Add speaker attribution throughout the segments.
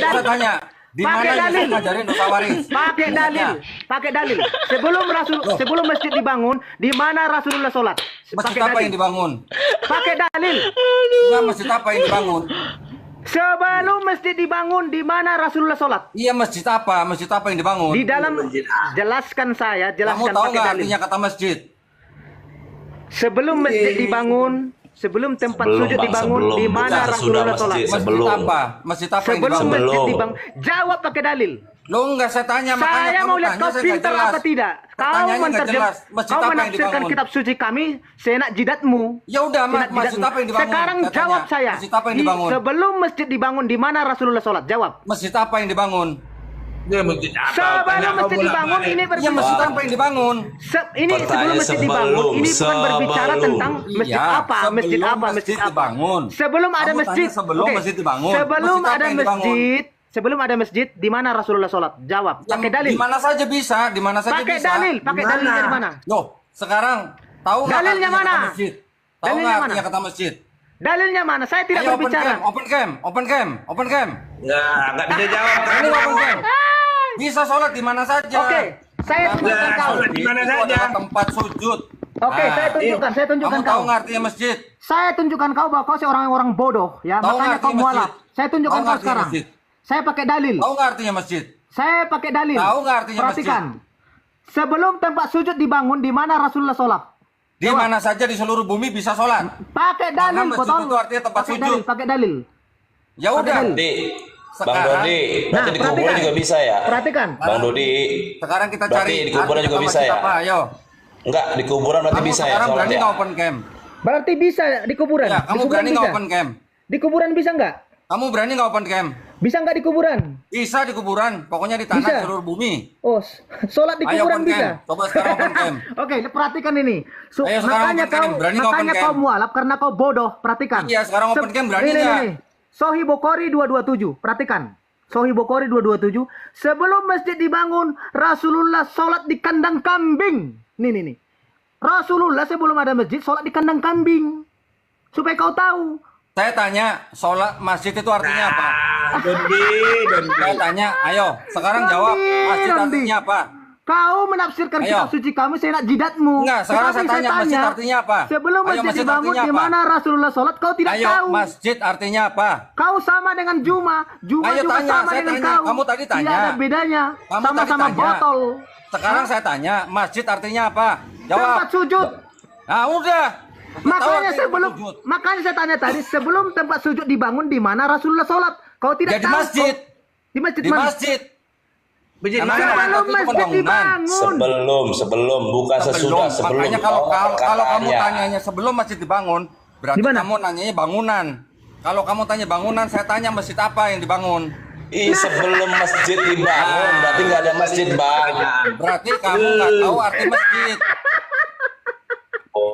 Speaker 1: dalil.
Speaker 2: Saya tanya, di mana Yesus ngajarin dosa waris?
Speaker 1: Pakai dalil. Sebelum masjid dibangun, di mana Rasulullah sholat?
Speaker 2: Masjid apa yang dibangun?
Speaker 1: Pakai dalil.
Speaker 2: Enggak, masjid apa yang dibangun?
Speaker 1: Sebelum masjid dibangun, di mana Rasulullah sholat?
Speaker 2: Iya, masjid apa? Masjid apa yang dibangun?
Speaker 1: Di dalam, jelaskan
Speaker 2: Kamu tahu
Speaker 1: pakai
Speaker 2: nggak
Speaker 1: dalil.
Speaker 2: artinya kata masjid?
Speaker 1: Sebelum masjid dibangun, sebelum tempat sujud dibangun, di mana Rasulullah sholat?
Speaker 2: Masjid apa? Masjid apa yang
Speaker 1: Sebelum
Speaker 2: dibangun?
Speaker 1: masjid dibangun, jawab pakai dalil.
Speaker 2: Lo enggak, saya tanya, makanya
Speaker 1: Saya
Speaker 2: kamu
Speaker 1: mau lihat
Speaker 2: tanya,
Speaker 1: kau
Speaker 2: saya nggak
Speaker 1: pintar
Speaker 2: jelas.
Speaker 1: apa tidak. Kau menafsirkan kitab suci kami seenak jidatmu.
Speaker 2: Ya udah, masjid apa yang dibangun?
Speaker 1: Sekarang jawab saya.
Speaker 2: Masjid apa yang dibangun?
Speaker 1: Sebelum masjid dibangun, di mana Rasulullah sholat? Jawab.
Speaker 2: Masjid apa yang dibangun?
Speaker 1: Sebelum masjid dibangun, ini
Speaker 2: Iya,
Speaker 1: berbicara.
Speaker 2: masjid apa yang dibangun?
Speaker 1: Ini sebelum masjid dibangun, ini bukan berbicara tentang masjid
Speaker 2: Iya,
Speaker 1: apa, masjid
Speaker 2: sebelum
Speaker 1: apa, masjid
Speaker 2: masjid
Speaker 1: apa.
Speaker 2: dibangun.
Speaker 1: Sebelum ada
Speaker 2: Kamu
Speaker 1: masjid.
Speaker 2: tanya sebelum
Speaker 1: Oke.
Speaker 2: masjid dibangun.
Speaker 1: Sebelum
Speaker 2: Masjid apa
Speaker 1: ada
Speaker 2: yang dibangun?
Speaker 1: masjid. Sebelum ada masjid, di mana Rasulullah sholat? Jawab. Pakai dalil.
Speaker 2: Di mana saja bisa, di mana saja
Speaker 1: Pakai
Speaker 2: bisa.
Speaker 1: dalil. Pakai dalilnya di mana?
Speaker 2: Loh, sekarang tahu nggak
Speaker 1: Dalilnya
Speaker 2: artinya
Speaker 1: mana?
Speaker 2: kata masjid? Tahu
Speaker 1: Dalilnya
Speaker 2: nggak
Speaker 1: mana?
Speaker 2: artinya kata masjid?
Speaker 1: Dalilnya mana? Saya tidak
Speaker 2: Ayo,
Speaker 1: berbicara.
Speaker 2: open cam.
Speaker 3: Ya, nggak bisa jawab.
Speaker 2: Ini open cam. Bisa sholat di mana saja.
Speaker 1: Oke, saya tunjukkan
Speaker 3: Nah,
Speaker 1: kau.
Speaker 3: sholat di mana
Speaker 2: Itu
Speaker 3: saja.
Speaker 2: adalah tempat sujud.
Speaker 1: Oke,
Speaker 2: Nah,
Speaker 1: saya tunjukkan
Speaker 2: kamu
Speaker 1: kau.
Speaker 2: tahu nggak artinya masjid?
Speaker 1: Saya tunjukkan kau bahwa kau seorang orang bodoh, ya.
Speaker 2: Tahu
Speaker 1: Makanya
Speaker 2: nggak
Speaker 1: kau
Speaker 2: artinya
Speaker 1: mualaf.
Speaker 2: masjid?
Speaker 1: Saya tunjukkan
Speaker 2: Tahu nggak
Speaker 1: kau
Speaker 2: artinya
Speaker 1: sekarang.
Speaker 2: masjid?
Speaker 1: Saya pakai dalil.
Speaker 2: Tahu nggak artinya masjid?
Speaker 1: Saya pakai dalil.
Speaker 2: Tahu nggak artinya
Speaker 1: Perhatikan. Sebelum tempat sujud dibangun, di mana Rasulullah sholat?
Speaker 2: Di mana saja di seluruh bumi bisa sholat.
Speaker 1: Pakai
Speaker 2: Karena
Speaker 1: dalil,
Speaker 2: masjid
Speaker 1: betul.
Speaker 2: itu artinya tempat sujud.
Speaker 1: Pakai dalil.
Speaker 2: Ya udah.
Speaker 1: dalil.
Speaker 4: Di Bang
Speaker 2: Sekarang-
Speaker 4: Dodi,
Speaker 1: Nah,
Speaker 4: berarti di kuburan
Speaker 1: perhatikan.
Speaker 4: juga bisa ya?
Speaker 1: Perhatikan.
Speaker 4: Bang Dodi,
Speaker 2: Sekarang kita
Speaker 4: berarti
Speaker 2: cari
Speaker 4: di kuburan
Speaker 2: arti
Speaker 4: juga
Speaker 2: kata
Speaker 4: bisa
Speaker 2: masjid
Speaker 4: ya?
Speaker 2: apa, ayo.
Speaker 4: Enggak, di kuburan berarti
Speaker 2: Kamu
Speaker 4: bisa ya
Speaker 2: sekarang
Speaker 4: sholat
Speaker 2: berani
Speaker 4: ya?
Speaker 2: nggak open cam?
Speaker 1: Berarti bisa di kuburan.
Speaker 2: Ya,
Speaker 1: Di
Speaker 2: kamu
Speaker 1: kuburan
Speaker 2: berani nggak
Speaker 1: bisa.
Speaker 2: open cam?
Speaker 1: Di kuburan bisa nggak?
Speaker 2: Kamu berani nggak open cam?
Speaker 1: Bisa nggak di kuburan?
Speaker 2: Bisa di kuburan, pokoknya di tanah
Speaker 1: Bisa.
Speaker 2: seluruh bumi.
Speaker 1: Oh, sholat di
Speaker 2: Ayo
Speaker 1: kuburan
Speaker 2: open
Speaker 1: bisa.
Speaker 2: cam. Coba sekarang open cam.
Speaker 1: Oke, perhatikan ini.
Speaker 2: Ayo sekarang
Speaker 1: Makanya
Speaker 2: open cam. Berani nggak open
Speaker 1: kau
Speaker 2: cam?
Speaker 1: mualaf karena kau bodoh. Perhatikan.
Speaker 2: Iya, sekarang open cam, berani nggak?
Speaker 1: Nih. Sahih Bukhari 227. Perhatikan. Sahih Bukhari 227. Sebelum masjid dibangun, Rasulullah sholat di kandang kambing. Nih. Rasulullah sebelum ada masjid sholat di kandang kambing. Supaya kau tahu.
Speaker 2: Saya tanya, sholat masjid itu artinya apa?
Speaker 3: Dondi.
Speaker 2: Saya tanya, ayo, sekarang jawab, masjid
Speaker 1: Dondi.
Speaker 2: artinya apa?
Speaker 1: Kau menafsirkan
Speaker 2: Ayo.
Speaker 1: kitab suci kami seenak jidatmu.
Speaker 2: Enggak, sekarang
Speaker 1: Tetapi
Speaker 2: saya tanya, masjid artinya apa?
Speaker 1: Sebelum
Speaker 2: Ayo,
Speaker 1: masjid
Speaker 2: masjid
Speaker 1: dibangun,
Speaker 2: artinya
Speaker 1: di
Speaker 2: apa?
Speaker 1: mana Rasulullah sholat, kau tidak
Speaker 2: Ayo,
Speaker 1: tahu.
Speaker 2: masjid artinya apa?
Speaker 1: Kau sama dengan Juma. Juma
Speaker 2: Ayo
Speaker 1: juga
Speaker 2: tanya,
Speaker 1: sama
Speaker 2: saya
Speaker 1: dengan
Speaker 2: tanya.
Speaker 1: kau.
Speaker 2: Kamu tadi tanya.
Speaker 1: Tidak ada bedanya.
Speaker 2: Kamu
Speaker 1: Sama-sama
Speaker 2: tadi tanya.
Speaker 1: botol.
Speaker 2: Sekarang saya tanya, masjid artinya apa?
Speaker 1: Tempat
Speaker 2: Jawab.
Speaker 1: sujud.
Speaker 2: Nah, udah. Tahu
Speaker 1: Makanya
Speaker 2: artinya tempat sujud.
Speaker 1: makanya saya tanya tadi, sebelum tempat sujud dibangun, di mana Rasulullah sholat? Kau tidak
Speaker 2: Ya, di
Speaker 1: tahu.
Speaker 2: masjid.
Speaker 1: Di masjid
Speaker 2: Di
Speaker 1: mana?
Speaker 2: masjid.
Speaker 3: Masjid
Speaker 2: Namanya
Speaker 3: mana?
Speaker 2: apa?
Speaker 1: Sebelum
Speaker 2: Itu
Speaker 1: masjid
Speaker 2: pembangunan.
Speaker 1: dibangun.
Speaker 4: Sebelum, bukan sesudah, sebelum.
Speaker 2: Makanya kalau
Speaker 4: Oh,
Speaker 2: kalau kamu
Speaker 4: perkataannya.
Speaker 2: tanyanya sebelum masjid dibangun, berarti
Speaker 1: Di mana?
Speaker 2: kamu nanyanya bangunan. Kalau kamu tanya bangunan, saya tanya masjid apa yang dibangun.
Speaker 4: Ih, sebelum masjid dibangun, berarti nggak ada masjid, Bang.
Speaker 2: Berarti kamu nggak tahu arti masjid.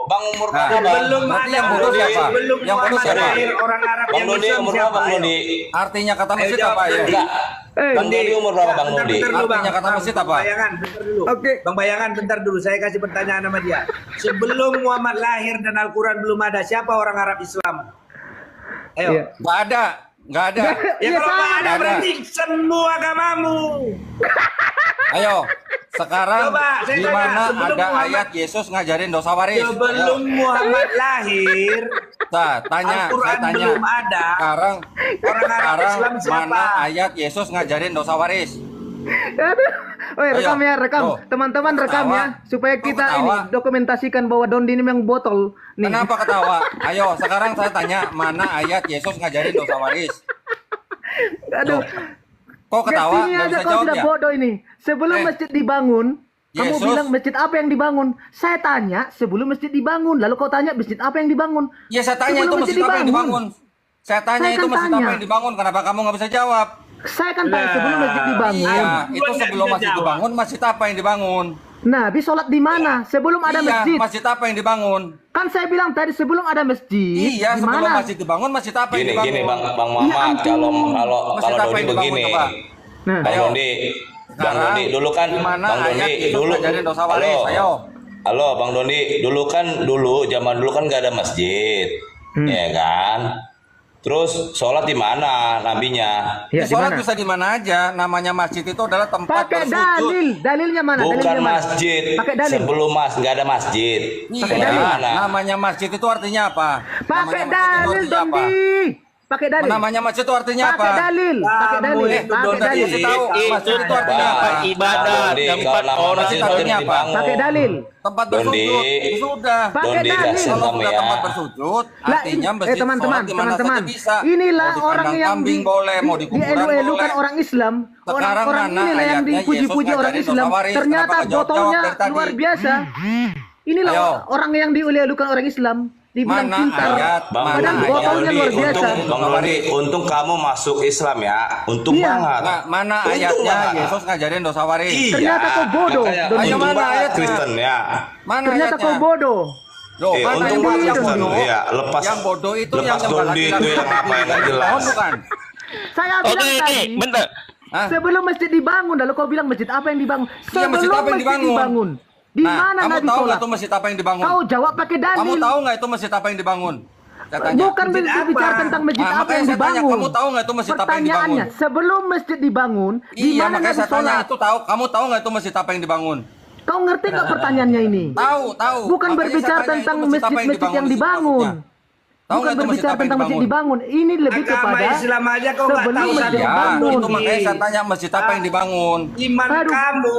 Speaker 4: Bang umur
Speaker 2: Nah,
Speaker 4: berapa, Bang?
Speaker 3: Belum
Speaker 2: Berarti
Speaker 3: ada
Speaker 2: yang bodoh
Speaker 3: Dodi.
Speaker 2: siapa?
Speaker 3: Belum
Speaker 2: Yang bodoh
Speaker 3: Muhammad
Speaker 2: siapa?
Speaker 3: lahir orang Arab
Speaker 4: Bang
Speaker 3: yang
Speaker 4: Dodi
Speaker 3: Islam
Speaker 4: umur berapa,
Speaker 3: siapa?
Speaker 4: Bang
Speaker 3: Ayo.
Speaker 4: Dodi?
Speaker 2: Artinya kata masjid
Speaker 3: jawab,
Speaker 2: apa ya?
Speaker 3: Dodi.
Speaker 4: Enggak. Bang Dodi umur berapa, Bang
Speaker 3: Bentar,
Speaker 4: Dodi?
Speaker 3: bentar dulu, Bang.
Speaker 2: Artinya kata masjid apa?
Speaker 3: Bang Bayangan, bentar dulu.
Speaker 1: Oke.
Speaker 3: Bang Bayangan, bentar dulu. Saya kasih pertanyaan sama dia. Sebelum Muhammad lahir dan Al-Quran belum ada, siapa orang Arab Islam? Ayo.
Speaker 1: Iya.
Speaker 2: Nggak ada, nggak ada.
Speaker 3: Ya
Speaker 1: Iya,
Speaker 3: kalau
Speaker 1: sama.
Speaker 3: nggak ada
Speaker 2: Ada.
Speaker 3: berarti semua agamamu.
Speaker 2: Ayo, sekarang
Speaker 3: Coba, saya
Speaker 2: di
Speaker 3: tanya,
Speaker 2: mana
Speaker 3: sebelum
Speaker 2: ada
Speaker 3: Muhammad-
Speaker 2: ayat Yesus ngajarin dosa waris?
Speaker 3: Sebelum
Speaker 2: Ayo.
Speaker 3: Muhammad lahir,
Speaker 2: Nah, tanya, saya
Speaker 3: Al-Quran
Speaker 2: tanya.
Speaker 3: belum ada.
Speaker 2: Sekarang,
Speaker 3: Orang Arab
Speaker 2: sekarang
Speaker 3: Islam siapa?
Speaker 2: mana ayat Yesus ngajarin dosa waris?
Speaker 1: Aduh. Oi, rekam
Speaker 2: Ayo.
Speaker 1: ya, rekam.
Speaker 2: Tuh.
Speaker 1: Teman-teman
Speaker 2: Kok
Speaker 1: rekam
Speaker 2: ketawa?
Speaker 1: ya, supaya
Speaker 2: Kok
Speaker 1: kita
Speaker 2: ketawa?
Speaker 1: ini dokumentasikan bahwa Dondi ini memang botol. Nih.
Speaker 2: Kenapa ketawa? Ayo, sekarang saya tanya, mana ayat Yesus ngajarin dosa waris?
Speaker 1: Aduh.
Speaker 2: Kok ketawa?
Speaker 1: Sini
Speaker 2: Nggak
Speaker 1: aja
Speaker 2: bisa
Speaker 1: kau
Speaker 2: jawab
Speaker 1: sudah
Speaker 2: ya?
Speaker 1: bodoh ini. Sebelum
Speaker 2: Eh.
Speaker 1: masjid dibangun, kamu
Speaker 2: Yesus.
Speaker 1: bilang masjid apa yang dibangun? Saya tanya sebelum masjid dibangun, lalu kau tanya masjid apa yang dibangun?
Speaker 2: Ya saya tanya
Speaker 1: Sebelum
Speaker 2: itu masjid apa yang dibangun? Saya tanya
Speaker 1: Saya
Speaker 2: itu
Speaker 1: kan
Speaker 2: masjid
Speaker 1: tanya.
Speaker 2: apa yang dibangun? Kenapa kamu nggak bisa jawab?
Speaker 1: Saya kan tanya sebelum masjid dibangun.
Speaker 2: Iya,
Speaker 3: Gua
Speaker 2: itu
Speaker 3: nggak
Speaker 2: sebelum
Speaker 3: bisa
Speaker 2: masjid
Speaker 3: jawab.
Speaker 2: dibangun, masjid apa yang dibangun?
Speaker 1: Nabi sholat di mana? Sebelum ada
Speaker 2: Iya,
Speaker 1: masjid.
Speaker 2: masjid apa yang dibangun?
Speaker 1: Kan saya bilang tadi sebelum ada masjid.
Speaker 2: Iya,
Speaker 1: di
Speaker 2: sebelum
Speaker 1: mana?
Speaker 2: masjid dibangun, masjid apa yang
Speaker 4: Gini,
Speaker 2: dibangun?
Speaker 4: gini, Bang Muhammad,
Speaker 1: ampun.
Speaker 4: kalau
Speaker 2: Masjid apa
Speaker 4: Dodi
Speaker 2: yang dibangun,
Speaker 4: begini.
Speaker 2: coba?
Speaker 1: Nah,
Speaker 4: Bang
Speaker 2: Ayo.
Speaker 4: Dodi, Bang
Speaker 2: Sekarang,
Speaker 4: Dodi dulu kan,
Speaker 2: di mana
Speaker 4: Bang
Speaker 2: ayat
Speaker 4: Dodi
Speaker 2: Yesus
Speaker 4: dulu.
Speaker 2: ngajarin dosa waris? Ayo.
Speaker 4: Halo, Bang Dodi, dulu zaman dulu kan nggak ada masjid, ya kan? Terus sholat di mana nabinya?
Speaker 1: Ya, di
Speaker 2: Sholat
Speaker 1: mana?
Speaker 2: bisa di mana aja. Namanya masjid itu adalah tempat
Speaker 1: Pakai
Speaker 2: bersujud.
Speaker 1: dalil. Dalilnya mana?
Speaker 4: Bukan
Speaker 1: Dalilnya mana?
Speaker 4: masjid.
Speaker 1: Pakai dalil.
Speaker 4: Sebelum nggak ada masjid.
Speaker 1: Pakai
Speaker 2: Iya,
Speaker 1: dalil.
Speaker 2: namanya masjid itu artinya apa?
Speaker 1: Pakai
Speaker 2: Namanya masjid itu
Speaker 1: dalil
Speaker 2: artinya
Speaker 1: dong,
Speaker 2: apa?
Speaker 1: Di. Pakai dalil.
Speaker 2: Namanya masjid itu artinya apa?
Speaker 1: Pakai dalil. Pakai
Speaker 3: Kamu
Speaker 1: dalil.
Speaker 3: itu
Speaker 1: Pakai
Speaker 3: Don,
Speaker 1: dalil.
Speaker 2: Kasih tahu masjid itu artinya apa?
Speaker 4: Bang,
Speaker 5: Ibadah,
Speaker 4: Dondi,
Speaker 5: tempat
Speaker 4: kalau nama
Speaker 5: orang
Speaker 4: masjid
Speaker 2: itu
Speaker 4: itu
Speaker 2: artinya apa?
Speaker 4: dibangun.
Speaker 1: Pakai dalil.
Speaker 2: Tempat
Speaker 4: Dondi.
Speaker 2: bersujud. Sudah.
Speaker 1: Pakai
Speaker 4: Dondi,
Speaker 1: dalil.
Speaker 4: kasih
Speaker 2: Kalau
Speaker 4: kamu
Speaker 2: sudah
Speaker 4: ya.
Speaker 2: tempat bersujud,
Speaker 1: Lah,
Speaker 2: artinya masjid
Speaker 1: teman-teman,
Speaker 2: sholat di mana
Speaker 1: teman-teman.
Speaker 2: saja bisa.
Speaker 1: Inilah
Speaker 2: Mau di
Speaker 1: orang
Speaker 2: kandang
Speaker 1: yang
Speaker 2: kambing boleh, mau di kuburan
Speaker 1: dielu-elukan
Speaker 2: boleh.
Speaker 1: orang Islam.
Speaker 2: Sekarang
Speaker 1: Orang-orang
Speaker 2: mana
Speaker 1: inilah yang
Speaker 2: ayatnya
Speaker 1: dipuji-puji
Speaker 2: Yesus
Speaker 1: orang
Speaker 2: ngajarin
Speaker 1: Islam.
Speaker 2: dosa waris?
Speaker 1: Ternyata
Speaker 2: Kenapa nggak jawab-jawab
Speaker 1: botolnya
Speaker 2: dari tadi?
Speaker 1: luar biasa. Inilah
Speaker 2: Ayo.
Speaker 1: orang yang dielu-elukan orang Islam. Dibilang
Speaker 2: Mana
Speaker 1: pintar.
Speaker 2: ayat?
Speaker 4: Bang
Speaker 2: Mana
Speaker 1: Padahal
Speaker 2: ayat?
Speaker 1: botolnya luar biasa.
Speaker 4: Bang Dondi, untung kamu masuk Islam ya. Untung
Speaker 1: Iya.
Speaker 4: banget.
Speaker 2: Nah, mana
Speaker 4: Untung
Speaker 2: ayatnya
Speaker 4: banget.
Speaker 2: Yesus ngajarin dosa waris?
Speaker 4: Iya.
Speaker 1: Ternyata kau bodoh,
Speaker 4: Makanya
Speaker 1: Dondi.
Speaker 2: Ayo,
Speaker 4: untung
Speaker 2: mana
Speaker 4: banget
Speaker 2: ayatnya?
Speaker 4: Kristen ya.
Speaker 2: Mana
Speaker 1: Ternyata
Speaker 2: ayatnya?
Speaker 1: kau bodoh.
Speaker 2: Loh,
Speaker 4: Eh,
Speaker 2: mana
Speaker 4: untung
Speaker 2: yang
Speaker 4: banget
Speaker 2: yang
Speaker 4: Kristen.
Speaker 2: bodoh?
Speaker 4: Iya, lepas.
Speaker 2: Yang bodoh itu
Speaker 4: lepas
Speaker 2: yang
Speaker 4: Dondi itu yang apa yang nggak jelas.
Speaker 2: Pohon bukan?
Speaker 1: Saya
Speaker 5: Oke,
Speaker 1: bilang
Speaker 5: oke,
Speaker 1: tadi,
Speaker 5: bentar.
Speaker 2: Hah?
Speaker 1: sebelum masjid dibangun, lalu kau bilang masjid apa yang dibangun?
Speaker 2: Iya,
Speaker 1: Sebelum
Speaker 2: masjid apa yang
Speaker 1: masjid
Speaker 2: dibangun?
Speaker 1: dibangun. Di
Speaker 2: Nah,
Speaker 1: mana
Speaker 2: kamu
Speaker 1: Nabi
Speaker 2: tahu
Speaker 1: sholat?
Speaker 2: nggak tuh masjid apa yang dibangun?
Speaker 1: Kau jawab pakai dalil.
Speaker 2: Kamu tahu nggak itu masjid apa yang dibangun? Saya tanya.
Speaker 1: Bukan
Speaker 3: Masjid
Speaker 1: berbicara
Speaker 3: apa?
Speaker 1: tentang masjid
Speaker 2: Nah,
Speaker 1: apa
Speaker 2: makanya
Speaker 1: yang
Speaker 2: saya tanya,
Speaker 1: dibangun.
Speaker 2: kamu tahu nggak itu masjid apa yang
Speaker 1: Pertanyaannya,
Speaker 2: dibangun?
Speaker 1: sebelum masjid dibangun, di
Speaker 2: Iya,
Speaker 1: mana
Speaker 2: makanya
Speaker 1: Nabi
Speaker 2: saya tanya
Speaker 1: sholat?
Speaker 2: itu tahu. Kamu tahu nggak itu masjid apa yang dibangun?
Speaker 1: Kau ngerti nggak pertanyaannya ini?
Speaker 2: Tahu, tahu.
Speaker 1: Bukan
Speaker 2: Makanya
Speaker 1: berbicara
Speaker 2: saya tanya,
Speaker 1: tentang
Speaker 2: itu masjid apa
Speaker 1: masjid-masjid yang
Speaker 2: di situ
Speaker 1: dibangun.
Speaker 2: maksudnya? Tahu
Speaker 1: Bukan
Speaker 2: nggak itu masjid
Speaker 1: berbicara
Speaker 2: apa yang
Speaker 1: tentang masjid
Speaker 2: dibangun?
Speaker 1: dibangun. Ini lebih
Speaker 3: Agama
Speaker 1: kepada
Speaker 3: Islam aja kau nggak
Speaker 1: sebelum
Speaker 3: tahu
Speaker 1: masjid
Speaker 3: satu.
Speaker 2: Ya,
Speaker 1: dibangun.
Speaker 2: itu makanya saya tanya masjid apa yang dibangun.
Speaker 3: Iman
Speaker 1: Aduh,
Speaker 3: kamu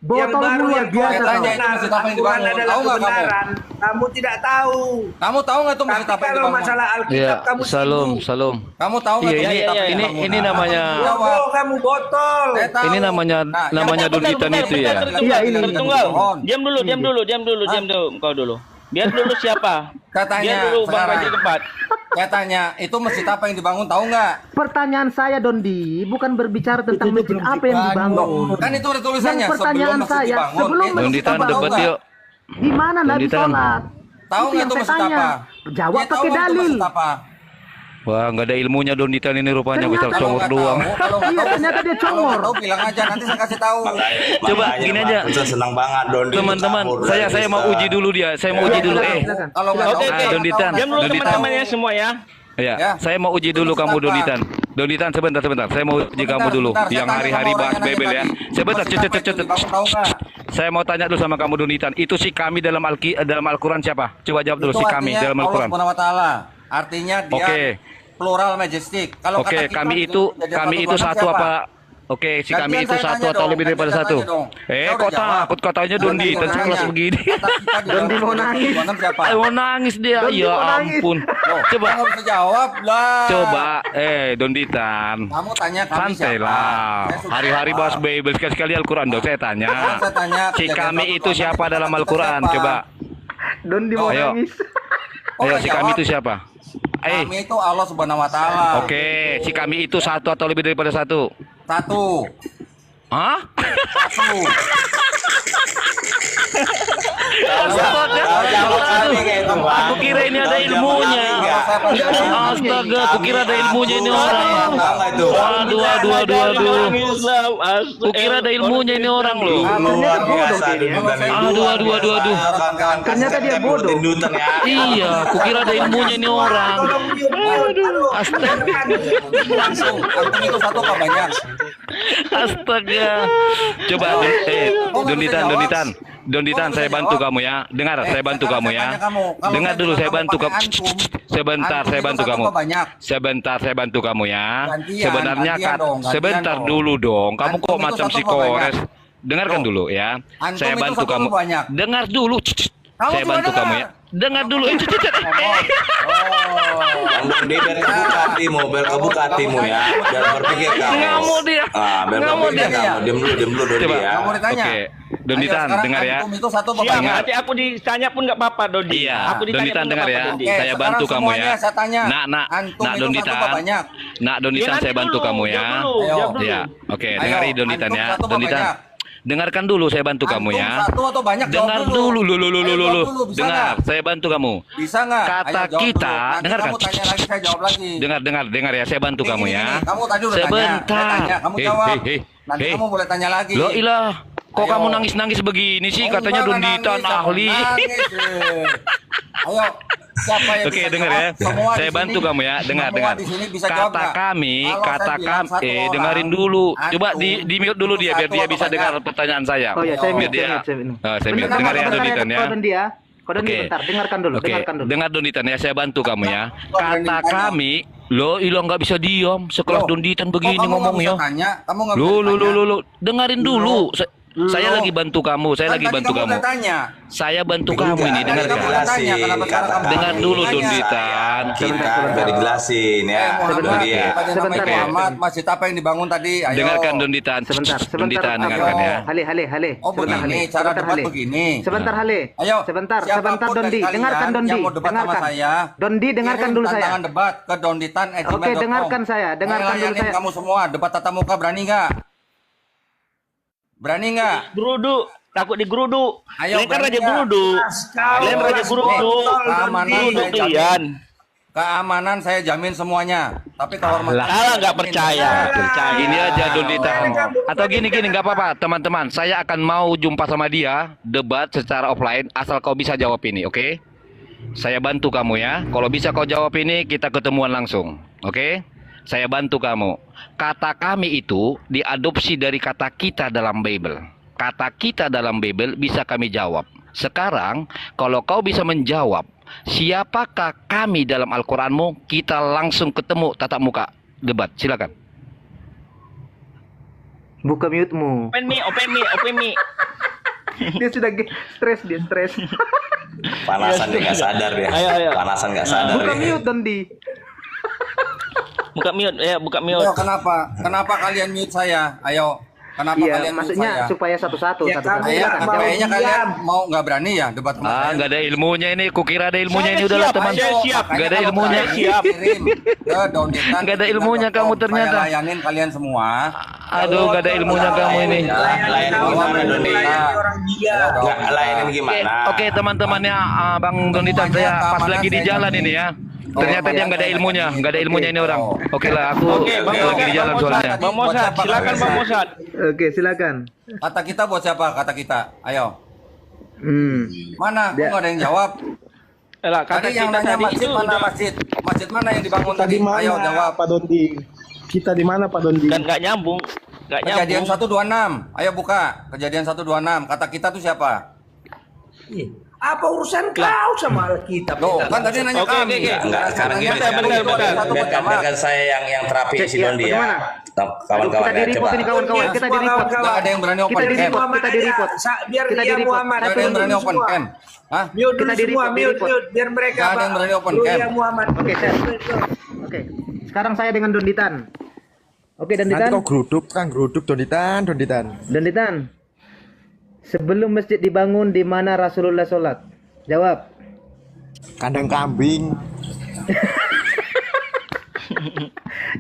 Speaker 3: yang
Speaker 1: botol
Speaker 3: baru
Speaker 1: luar
Speaker 3: yang kau
Speaker 1: biasa
Speaker 2: Saya tanya,
Speaker 3: benar,
Speaker 2: itu masjid apa yang
Speaker 3: Al-Quran
Speaker 2: dibangun?
Speaker 3: adalah
Speaker 2: Tahu nggak kamu?
Speaker 3: kebenaran. Kamu tidak tahu.
Speaker 2: Kamu tahu nggak itu masjid
Speaker 3: Tapi
Speaker 2: apa yang
Speaker 3: kalau
Speaker 2: dibangun?
Speaker 3: masalah
Speaker 6: Iya,
Speaker 3: Alkitab kamu
Speaker 6: salam,
Speaker 3: sibuk.
Speaker 6: salam.
Speaker 2: Kamu tahu nggak
Speaker 6: Iya,
Speaker 2: itu
Speaker 6: ini
Speaker 2: masjid apa yang
Speaker 6: ini
Speaker 2: dibangun?
Speaker 6: ini namanya
Speaker 3: Bodoh kamu botol.
Speaker 2: Saya tahu.
Speaker 6: ini namanya
Speaker 2: Nah,
Speaker 6: namanya
Speaker 2: yang-
Speaker 6: Doditan
Speaker 5: Bentar,
Speaker 6: itu ya.
Speaker 5: bentar, tertunggal,
Speaker 1: Iya, ini.
Speaker 5: tertunggal.
Speaker 2: Pohon.
Speaker 5: Diam dulu, diam dulu, diam dulu, diam dulu, engkau dulu. Biar dulu siapa?
Speaker 2: Katanya,
Speaker 5: Biar dulu Bang
Speaker 2: sekarang.
Speaker 5: Raja tempat.
Speaker 2: Saya tanya, itu masjid apa yang dibangun tahu nggak?
Speaker 1: Pertanyaan saya Dondi bukan berbicara tentang masjid apa yang dibangun.
Speaker 2: Kan itu ada tulisannya.
Speaker 1: Yang pertanyaan
Speaker 2: sebelum masjid
Speaker 1: saya,
Speaker 2: dibangun.
Speaker 1: sebelum
Speaker 2: Itu
Speaker 1: masjid
Speaker 6: Donditan
Speaker 2: tahu
Speaker 6: debat
Speaker 2: nggak?
Speaker 6: yuk.
Speaker 1: Di mana Nabi
Speaker 6: Donditan.
Speaker 1: sholat?
Speaker 2: Tahu
Speaker 1: Itu
Speaker 2: nggak
Speaker 1: yang
Speaker 2: itu
Speaker 1: saya
Speaker 2: masjid
Speaker 1: tanya.
Speaker 2: apa?
Speaker 1: Jawab
Speaker 2: Dia tahu
Speaker 1: pakai
Speaker 2: nggak itu
Speaker 1: dalil.
Speaker 2: masjid apa?
Speaker 6: Wah, nggak ada ilmunya Donditan ini rupanya,
Speaker 1: Ternyata
Speaker 6: besar
Speaker 2: Kalau
Speaker 6: congor
Speaker 2: nggak
Speaker 6: doang.
Speaker 2: tahu, kalau nggak
Speaker 1: Iya,
Speaker 2: tahu,
Speaker 1: ternyata dia
Speaker 2: kalau nggak
Speaker 1: congor.
Speaker 2: tahu bilang aja, nanti saya kasih tahu.
Speaker 6: Coba gini aja.
Speaker 4: Saya senang banget Dondi.
Speaker 6: Teman-teman,
Speaker 4: campur
Speaker 6: saya
Speaker 4: dari
Speaker 6: mau
Speaker 4: Kristen.
Speaker 6: uji dulu dia. Saya mau uji dulu.
Speaker 1: Silakan.
Speaker 2: Kalau nggak
Speaker 5: Oke,
Speaker 2: tahu,
Speaker 5: oke.
Speaker 6: Donditan.
Speaker 5: Diam dulu
Speaker 6: Donditan.
Speaker 5: teman-temannya semua ya.
Speaker 6: Ya,
Speaker 2: Ya.
Speaker 6: saya mau uji dulu
Speaker 2: Itu
Speaker 6: kamu
Speaker 2: apa?
Speaker 6: Donditan. Donditan sebentar. Saya mau uji kamu dulu.
Speaker 2: Sebentar, saya
Speaker 6: Yang
Speaker 2: tanya
Speaker 6: hari-hari
Speaker 2: sama
Speaker 6: bahas
Speaker 2: orang yang
Speaker 6: Bebel
Speaker 2: nanya
Speaker 6: ya.
Speaker 2: tadi.
Speaker 6: Sebentar,
Speaker 2: Masjid apa yang
Speaker 6: cet.
Speaker 2: dibangun, tahu nggak?
Speaker 6: Saya mau tanya dulu sama kamu Donditan. Itu si kami dalam dalam Al-Qur'an siapa? Coba jawab dulu
Speaker 2: Itu
Speaker 6: si kami
Speaker 2: artinya
Speaker 6: dalam
Speaker 2: Allah
Speaker 6: Al-Qur'an.
Speaker 2: Subhanahu wa taala. Artinya dia
Speaker 6: Oke.
Speaker 2: plural majestic. Kalau
Speaker 6: Oke,
Speaker 2: kata kita
Speaker 6: kami
Speaker 2: di-
Speaker 6: itu
Speaker 2: jadi
Speaker 6: kami itu
Speaker 2: Tuhan
Speaker 6: satu
Speaker 2: siapa?
Speaker 6: apa? Oke, si kami
Speaker 2: Gantian
Speaker 6: itu
Speaker 2: saya
Speaker 6: satu
Speaker 2: tanya
Speaker 6: atau
Speaker 2: dong,
Speaker 6: lebih daripada
Speaker 2: gantian
Speaker 6: satu.
Speaker 2: saya tanya dong. Saya
Speaker 6: Kok
Speaker 2: udah jawab.
Speaker 6: takut katanya Dondi
Speaker 2: Gantian
Speaker 6: dan
Speaker 2: saya
Speaker 6: kelas
Speaker 2: tanya.
Speaker 6: begini.
Speaker 2: Kata kita di
Speaker 1: Dondi
Speaker 2: dalam
Speaker 1: mau nangis.
Speaker 2: Tuhan siapa?
Speaker 6: Mau nangis dia.
Speaker 1: Dondi
Speaker 6: Ya
Speaker 1: mau nangis.
Speaker 6: ampun.
Speaker 2: Loh,
Speaker 6: Coba
Speaker 2: nggak bisa jawab lah.
Speaker 6: coba Donditan.
Speaker 2: Kamu tanya kami
Speaker 6: Santai
Speaker 2: siapa?
Speaker 6: lah.
Speaker 2: Saya sudah
Speaker 6: Hari-hari
Speaker 2: jawab.
Speaker 6: bahas Bible sekali-sekali Al-Quran dong. Saya tanya.
Speaker 2: Saya tanya,
Speaker 6: Si
Speaker 2: kejadian
Speaker 6: kami
Speaker 2: satu
Speaker 6: itu
Speaker 2: Tuhan,
Speaker 6: siapa
Speaker 2: kata
Speaker 6: dalam
Speaker 2: kita
Speaker 6: Al-Quran?
Speaker 2: siapa?
Speaker 6: Coba.
Speaker 1: Dondi mau
Speaker 6: Ayo.
Speaker 1: nangis.
Speaker 2: Oh,
Speaker 6: Ayo
Speaker 2: nggak
Speaker 6: si kami
Speaker 2: jawab.
Speaker 6: itu siapa?
Speaker 2: Kami itu Allah Subhanahu wa taala.
Speaker 6: Oke, si kami itu satu atau lebih daripada satu.
Speaker 2: Satu.
Speaker 6: Hah?
Speaker 2: Satu.
Speaker 6: Aku kira ini ada ilmunya. Astaga, aku kira ada ilmunya ini orang. Aduh. Aku kira ada ilmunya ini orang loh.
Speaker 4: Luar biasa
Speaker 6: Aduh.
Speaker 1: Ternyata dia bodoh.
Speaker 6: Iya, aku kira ada ilmunya ini orang.
Speaker 2: Langsung. Antum itu satu apa banyak?
Speaker 6: Astaga. Coba, Donditan, saya bantu kamu ya. Dengar, saya bantu kamu ya. Dengar dulu, saya bantu kamu. Sebentar, saya bantu kamu. Sebentar, saya bantu kamu ya. Sebenarnya sebentar dulu dong. Kamu kok macam si Kores? Dengarkan dulu ya. Saya bantu kamu. Dengar dulu. Saya bantu kamu ya. Dengar dulu.
Speaker 4: Dondi biar kebuka hatimu, ya. Biar berpikir kamu.
Speaker 6: Nggak mau dia.
Speaker 4: Biar
Speaker 6: Nggak mau
Speaker 4: berpikir
Speaker 6: dia.
Speaker 4: kamu. Diam dulu Dondi
Speaker 6: Coba.
Speaker 4: ya.
Speaker 2: Kamu ditanya.
Speaker 6: Oke, Donditan, dengar ya.
Speaker 2: Itu satu apa
Speaker 5: Siap,
Speaker 2: banyak?
Speaker 5: nanti aku ditanya pun nggak apa-apa, Dodi.
Speaker 6: Iya,
Speaker 5: Aku ditanya
Speaker 6: Donditan
Speaker 5: pun
Speaker 6: dengar
Speaker 5: nggak
Speaker 6: ya.
Speaker 5: apa-apa, Dondi.
Speaker 2: Oke,
Speaker 6: Saya bantu
Speaker 2: sekarang
Speaker 6: kamu ya.
Speaker 2: semuanya saya tanya.
Speaker 6: Nak
Speaker 2: Antum itu satu
Speaker 6: Donditan.
Speaker 2: apa banyak?
Speaker 6: Nak Donditan,
Speaker 5: Ya,
Speaker 6: saya
Speaker 5: nanti
Speaker 6: bantu
Speaker 5: dulu,
Speaker 6: kamu ya.
Speaker 5: jawab dulu,
Speaker 2: Ayo.
Speaker 5: jawab dulu.
Speaker 6: Ya, oke,
Speaker 2: Ayo,
Speaker 6: dengari Donditan
Speaker 2: antum
Speaker 6: ya.
Speaker 2: satu apa
Speaker 6: Donditan.
Speaker 2: banyak?
Speaker 6: Dengarkan dulu, saya bantu kamu
Speaker 2: Antum
Speaker 6: ya.
Speaker 2: satu atau banyak? Jawab
Speaker 6: Dengar dulu,
Speaker 2: Ayo, jawab dulu, bisa
Speaker 6: Dengar,
Speaker 2: nggak?
Speaker 6: saya bantu kamu.
Speaker 2: Bisa nggak?
Speaker 6: Kata
Speaker 2: Ayo, jawab
Speaker 6: kita,
Speaker 2: dulu. Nanti
Speaker 6: dengarkan.
Speaker 2: Kamu tanya lagi, saya jawab lagi.
Speaker 6: Dengar ya, saya bantu
Speaker 2: Nih,
Speaker 6: kamu
Speaker 2: nih,
Speaker 6: ya.
Speaker 2: nih, kamu tadi udah
Speaker 6: Sebentar.
Speaker 2: tanya. Saya tanya, kamu jawab. Nanti kamu boleh tanya lagi.
Speaker 6: Loh ilah, kok
Speaker 2: Ayo.
Speaker 6: kamu nangis-nangis begini sih?
Speaker 2: Oh,
Speaker 6: Katanya
Speaker 2: enggak,
Speaker 6: Donditan
Speaker 2: nangis,
Speaker 6: ahli.
Speaker 2: nangis, Ayo, Siapa yang
Speaker 6: Oke,
Speaker 2: bisa
Speaker 6: dengar
Speaker 2: jawab?
Speaker 6: ya.
Speaker 2: Semua
Speaker 6: Saya
Speaker 2: di
Speaker 6: bantu
Speaker 2: sini-
Speaker 6: kamu ya. Dengar,
Speaker 2: semua
Speaker 6: dengar.
Speaker 2: di sini bisa jawab
Speaker 6: Kata
Speaker 2: nggak?
Speaker 6: kami,
Speaker 2: Kalau
Speaker 6: kata
Speaker 2: saya bilang satu
Speaker 6: kami.
Speaker 2: orang,
Speaker 6: Dengerin dulu. Coba
Speaker 2: antum,
Speaker 6: di mute dulu dia biar
Speaker 2: satu
Speaker 6: dia
Speaker 2: apa
Speaker 6: bisa
Speaker 2: banyak?
Speaker 6: dengar pertanyaan saya.
Speaker 1: Oh ya, saya
Speaker 6: Biar
Speaker 1: mute,
Speaker 6: dia.
Speaker 1: saya mute.
Speaker 6: Saya mute.
Speaker 1: Bentar,
Speaker 6: Dengar ya,
Speaker 1: bentar,
Speaker 6: Donitan ya.
Speaker 1: Kodondi ya. Kodondi
Speaker 6: Oke.
Speaker 1: bentar, dengarkan dulu,
Speaker 6: Oke,
Speaker 1: dengarkan dulu.
Speaker 6: dengar Donitan ya, saya bantu kamu ya.
Speaker 2: Kok berani
Speaker 6: Kata
Speaker 2: tanya?
Speaker 6: kami, lo ilang nggak bisa diam sekelas
Speaker 2: Loh,
Speaker 6: Donitan
Speaker 2: kok
Speaker 6: begini
Speaker 2: kamu nggak
Speaker 6: ngomongnya.
Speaker 2: bisa tanya? Kamu nggak bisa
Speaker 6: Lu,
Speaker 2: tanya?
Speaker 6: dengerin dulu. Saya
Speaker 2: Loh.
Speaker 6: lagi bantu kamu, saya
Speaker 2: Kan
Speaker 6: lagi
Speaker 2: tadi
Speaker 6: bantu kamu.
Speaker 2: udah tanya.
Speaker 6: Saya bantu kamu ini,
Speaker 2: Tadi kamu
Speaker 6: dengarkan.
Speaker 2: udah tanya, kenapa sekarang kamu
Speaker 6: Dengar
Speaker 2: tanya?
Speaker 6: dulu,
Speaker 2: Tanya.
Speaker 6: Donditan.
Speaker 4: Kita udah dijelasin ya.
Speaker 2: Muhammad,
Speaker 4: Doni ya.
Speaker 2: pada
Speaker 1: Sebentar,
Speaker 2: namanya
Speaker 1: ya.
Speaker 2: Muhammad, masjid apa yang dibangun tadi? Ayo.
Speaker 6: Dengarkan Donditan.
Speaker 1: Sebentar,
Speaker 6: Donditan,
Speaker 1: Ayo.
Speaker 6: dengarkan ya.
Speaker 1: Hale.
Speaker 2: Oh,
Speaker 1: Sebentar,
Speaker 2: begini,
Speaker 1: Hale.
Speaker 2: cara
Speaker 1: Sebentar,
Speaker 2: debat
Speaker 1: Hale.
Speaker 2: begini.
Speaker 1: Sebentar, Hale.
Speaker 2: Ayo,
Speaker 1: Sebentar,
Speaker 2: siapapun
Speaker 1: Dondi.
Speaker 2: dari kalian
Speaker 1: Dengarkan Dondi.
Speaker 2: yang mau debat sama
Speaker 1: Dengarkan.
Speaker 2: saya,
Speaker 1: Dondi, dengarkan
Speaker 2: kirim
Speaker 1: dulu saya.
Speaker 2: tantangan debat ke donditan@gmail.com.
Speaker 1: Oke, dengarkan saya. Dengarkan dulu saya.
Speaker 2: Kamu semua debat tatap muka, berani nggak? Berani nggak?
Speaker 5: Geruduk, takut digeruduk.
Speaker 2: Ayo,
Speaker 5: Kalian kan
Speaker 2: berani
Speaker 5: raja
Speaker 2: nggak?
Speaker 5: geruduk. Kalian raja geruduk.
Speaker 2: Keamanan
Speaker 5: Geruduk
Speaker 2: saya jamin.
Speaker 5: kalian.
Speaker 2: Keamanan saya jamin semuanya. Tapi kehormatan.
Speaker 5: Salah nggak percaya. Percaya.
Speaker 6: Gini aja Donditan. Atau gini nggak apa-apa teman-teman. Saya akan mau jumpa sama dia debat secara offline asal kau bisa jawab ini, oke? Saya bantu kamu ya. Kalau bisa kau jawab ini kita ketemuan langsung, oke? Saya bantu kamu. Kata kami itu diadopsi dari kata kita dalam Bible. Kata kita dalam Bible bisa kami jawab. Sekarang kalau kau bisa menjawab siapakah kami dalam Al-Quranmu, kita langsung ketemu tatap muka debat. Silakan.
Speaker 1: Buka mute-mu.
Speaker 5: Open me.
Speaker 1: Dia sudah stres, dia stres.
Speaker 4: Panasan dia nggak sadar dia.
Speaker 5: Ayo.
Speaker 4: Panasan nggak sadar
Speaker 1: Buka
Speaker 4: dia.
Speaker 1: mute, Dondi.
Speaker 5: Buka mute, ya buka mute.
Speaker 2: Ayo, kenapa? Kenapa kalian mute saya? Ayo. Kenapa
Speaker 1: Iya,
Speaker 2: kalian mute
Speaker 1: maksudnya
Speaker 2: saya?
Speaker 1: supaya satu-satu.
Speaker 3: Ya,
Speaker 1: Satu-satu.
Speaker 3: kamu
Speaker 1: Silakan,
Speaker 3: mau
Speaker 1: jawab.
Speaker 2: Kayaknya
Speaker 3: diam.
Speaker 2: kalian mau nggak berani ya debat sama saya?
Speaker 6: Nggak ada ilmunya ini. Kukira ada ilmunya ini udahlah
Speaker 5: siap,
Speaker 6: teman.
Speaker 5: saya siap.
Speaker 6: Nggak ada ilmunya.
Speaker 5: Siap.
Speaker 2: Kirim ke donditan.
Speaker 6: Nggak ada ilmunya kamu ternyata.
Speaker 2: Saya layanin kalian semua.
Speaker 6: Aduh, nggak ada ilmunya kamu ini.
Speaker 4: Layanin gimana Doni?
Speaker 3: Orang gila.
Speaker 4: Nggak layanin
Speaker 6: Oke,
Speaker 4: gimana?
Speaker 6: oke teman-temannya Bang Donditan, saya pas lagi di jalan ini ya. Ternyata dia nggak ada ilmunya, ini orang. Oke lah, aku
Speaker 5: Oke, Bang
Speaker 6: lagi di jalan soalnya.
Speaker 5: Bang Mosad, silakan Bang Mosad.
Speaker 1: Oke, silakan.
Speaker 2: Kata kita buat siapa? Kata kita. Ayo.
Speaker 1: Hmm.
Speaker 2: Mana? Kok nggak ada yang jawab?
Speaker 5: Lah, kata
Speaker 2: Tadi yang
Speaker 5: kita
Speaker 2: nanya
Speaker 5: tadi
Speaker 2: masjid
Speaker 5: itu
Speaker 2: mana
Speaker 5: udah
Speaker 2: masjid? Masjid mana yang dibangun
Speaker 7: Kita
Speaker 2: tadi?
Speaker 7: di mana,
Speaker 2: Ayo jawab.
Speaker 7: Pak Dondi? Kita di mana, Pak Dondi?
Speaker 5: dan nggak nyambung.
Speaker 2: Kejadian 126. Ayo buka. Kejadian 126. Kata kita tuh siapa?
Speaker 3: Ih, apa urusan kau sama Alkitab?
Speaker 2: Loh, kan tadi nanya
Speaker 5: Oke,
Speaker 2: kami.
Speaker 5: oke.
Speaker 4: Enggak, sekarang gini. Biarkan saya yang terapi
Speaker 1: Cek,
Speaker 4: si
Speaker 1: ya,
Speaker 4: Dondi ya.
Speaker 1: bagaimana?
Speaker 4: Kawan-kawan
Speaker 1: Kita
Speaker 4: ya,
Speaker 1: di-report
Speaker 4: coba.
Speaker 1: ini kawan-kawan, kita di-report.
Speaker 2: Nggak ada yang berani open
Speaker 1: Kita
Speaker 2: cam.
Speaker 1: di-report, kita di-report.
Speaker 3: Biar
Speaker 1: Kita
Speaker 3: dia
Speaker 1: di-report.
Speaker 3: Muhammad.
Speaker 2: Nggak ada yang berani open cam. Hah?
Speaker 3: Mute dulu
Speaker 1: Kita
Speaker 3: semua,
Speaker 1: di-report,
Speaker 3: mute. Biar mereka.
Speaker 2: Nggak ada yang berani open
Speaker 3: Lu
Speaker 2: cam.
Speaker 3: ya Muhammad.
Speaker 1: Oke, saya. Oke. Sekarang saya dengan Donditan. Oke,
Speaker 7: Nanti
Speaker 1: Donditan.
Speaker 7: kau geruduk, Donditan.
Speaker 1: Donditan. Sebelum masjid dibangun, di mana Rasulullah sholat? Jawab.
Speaker 7: Kandang kambing.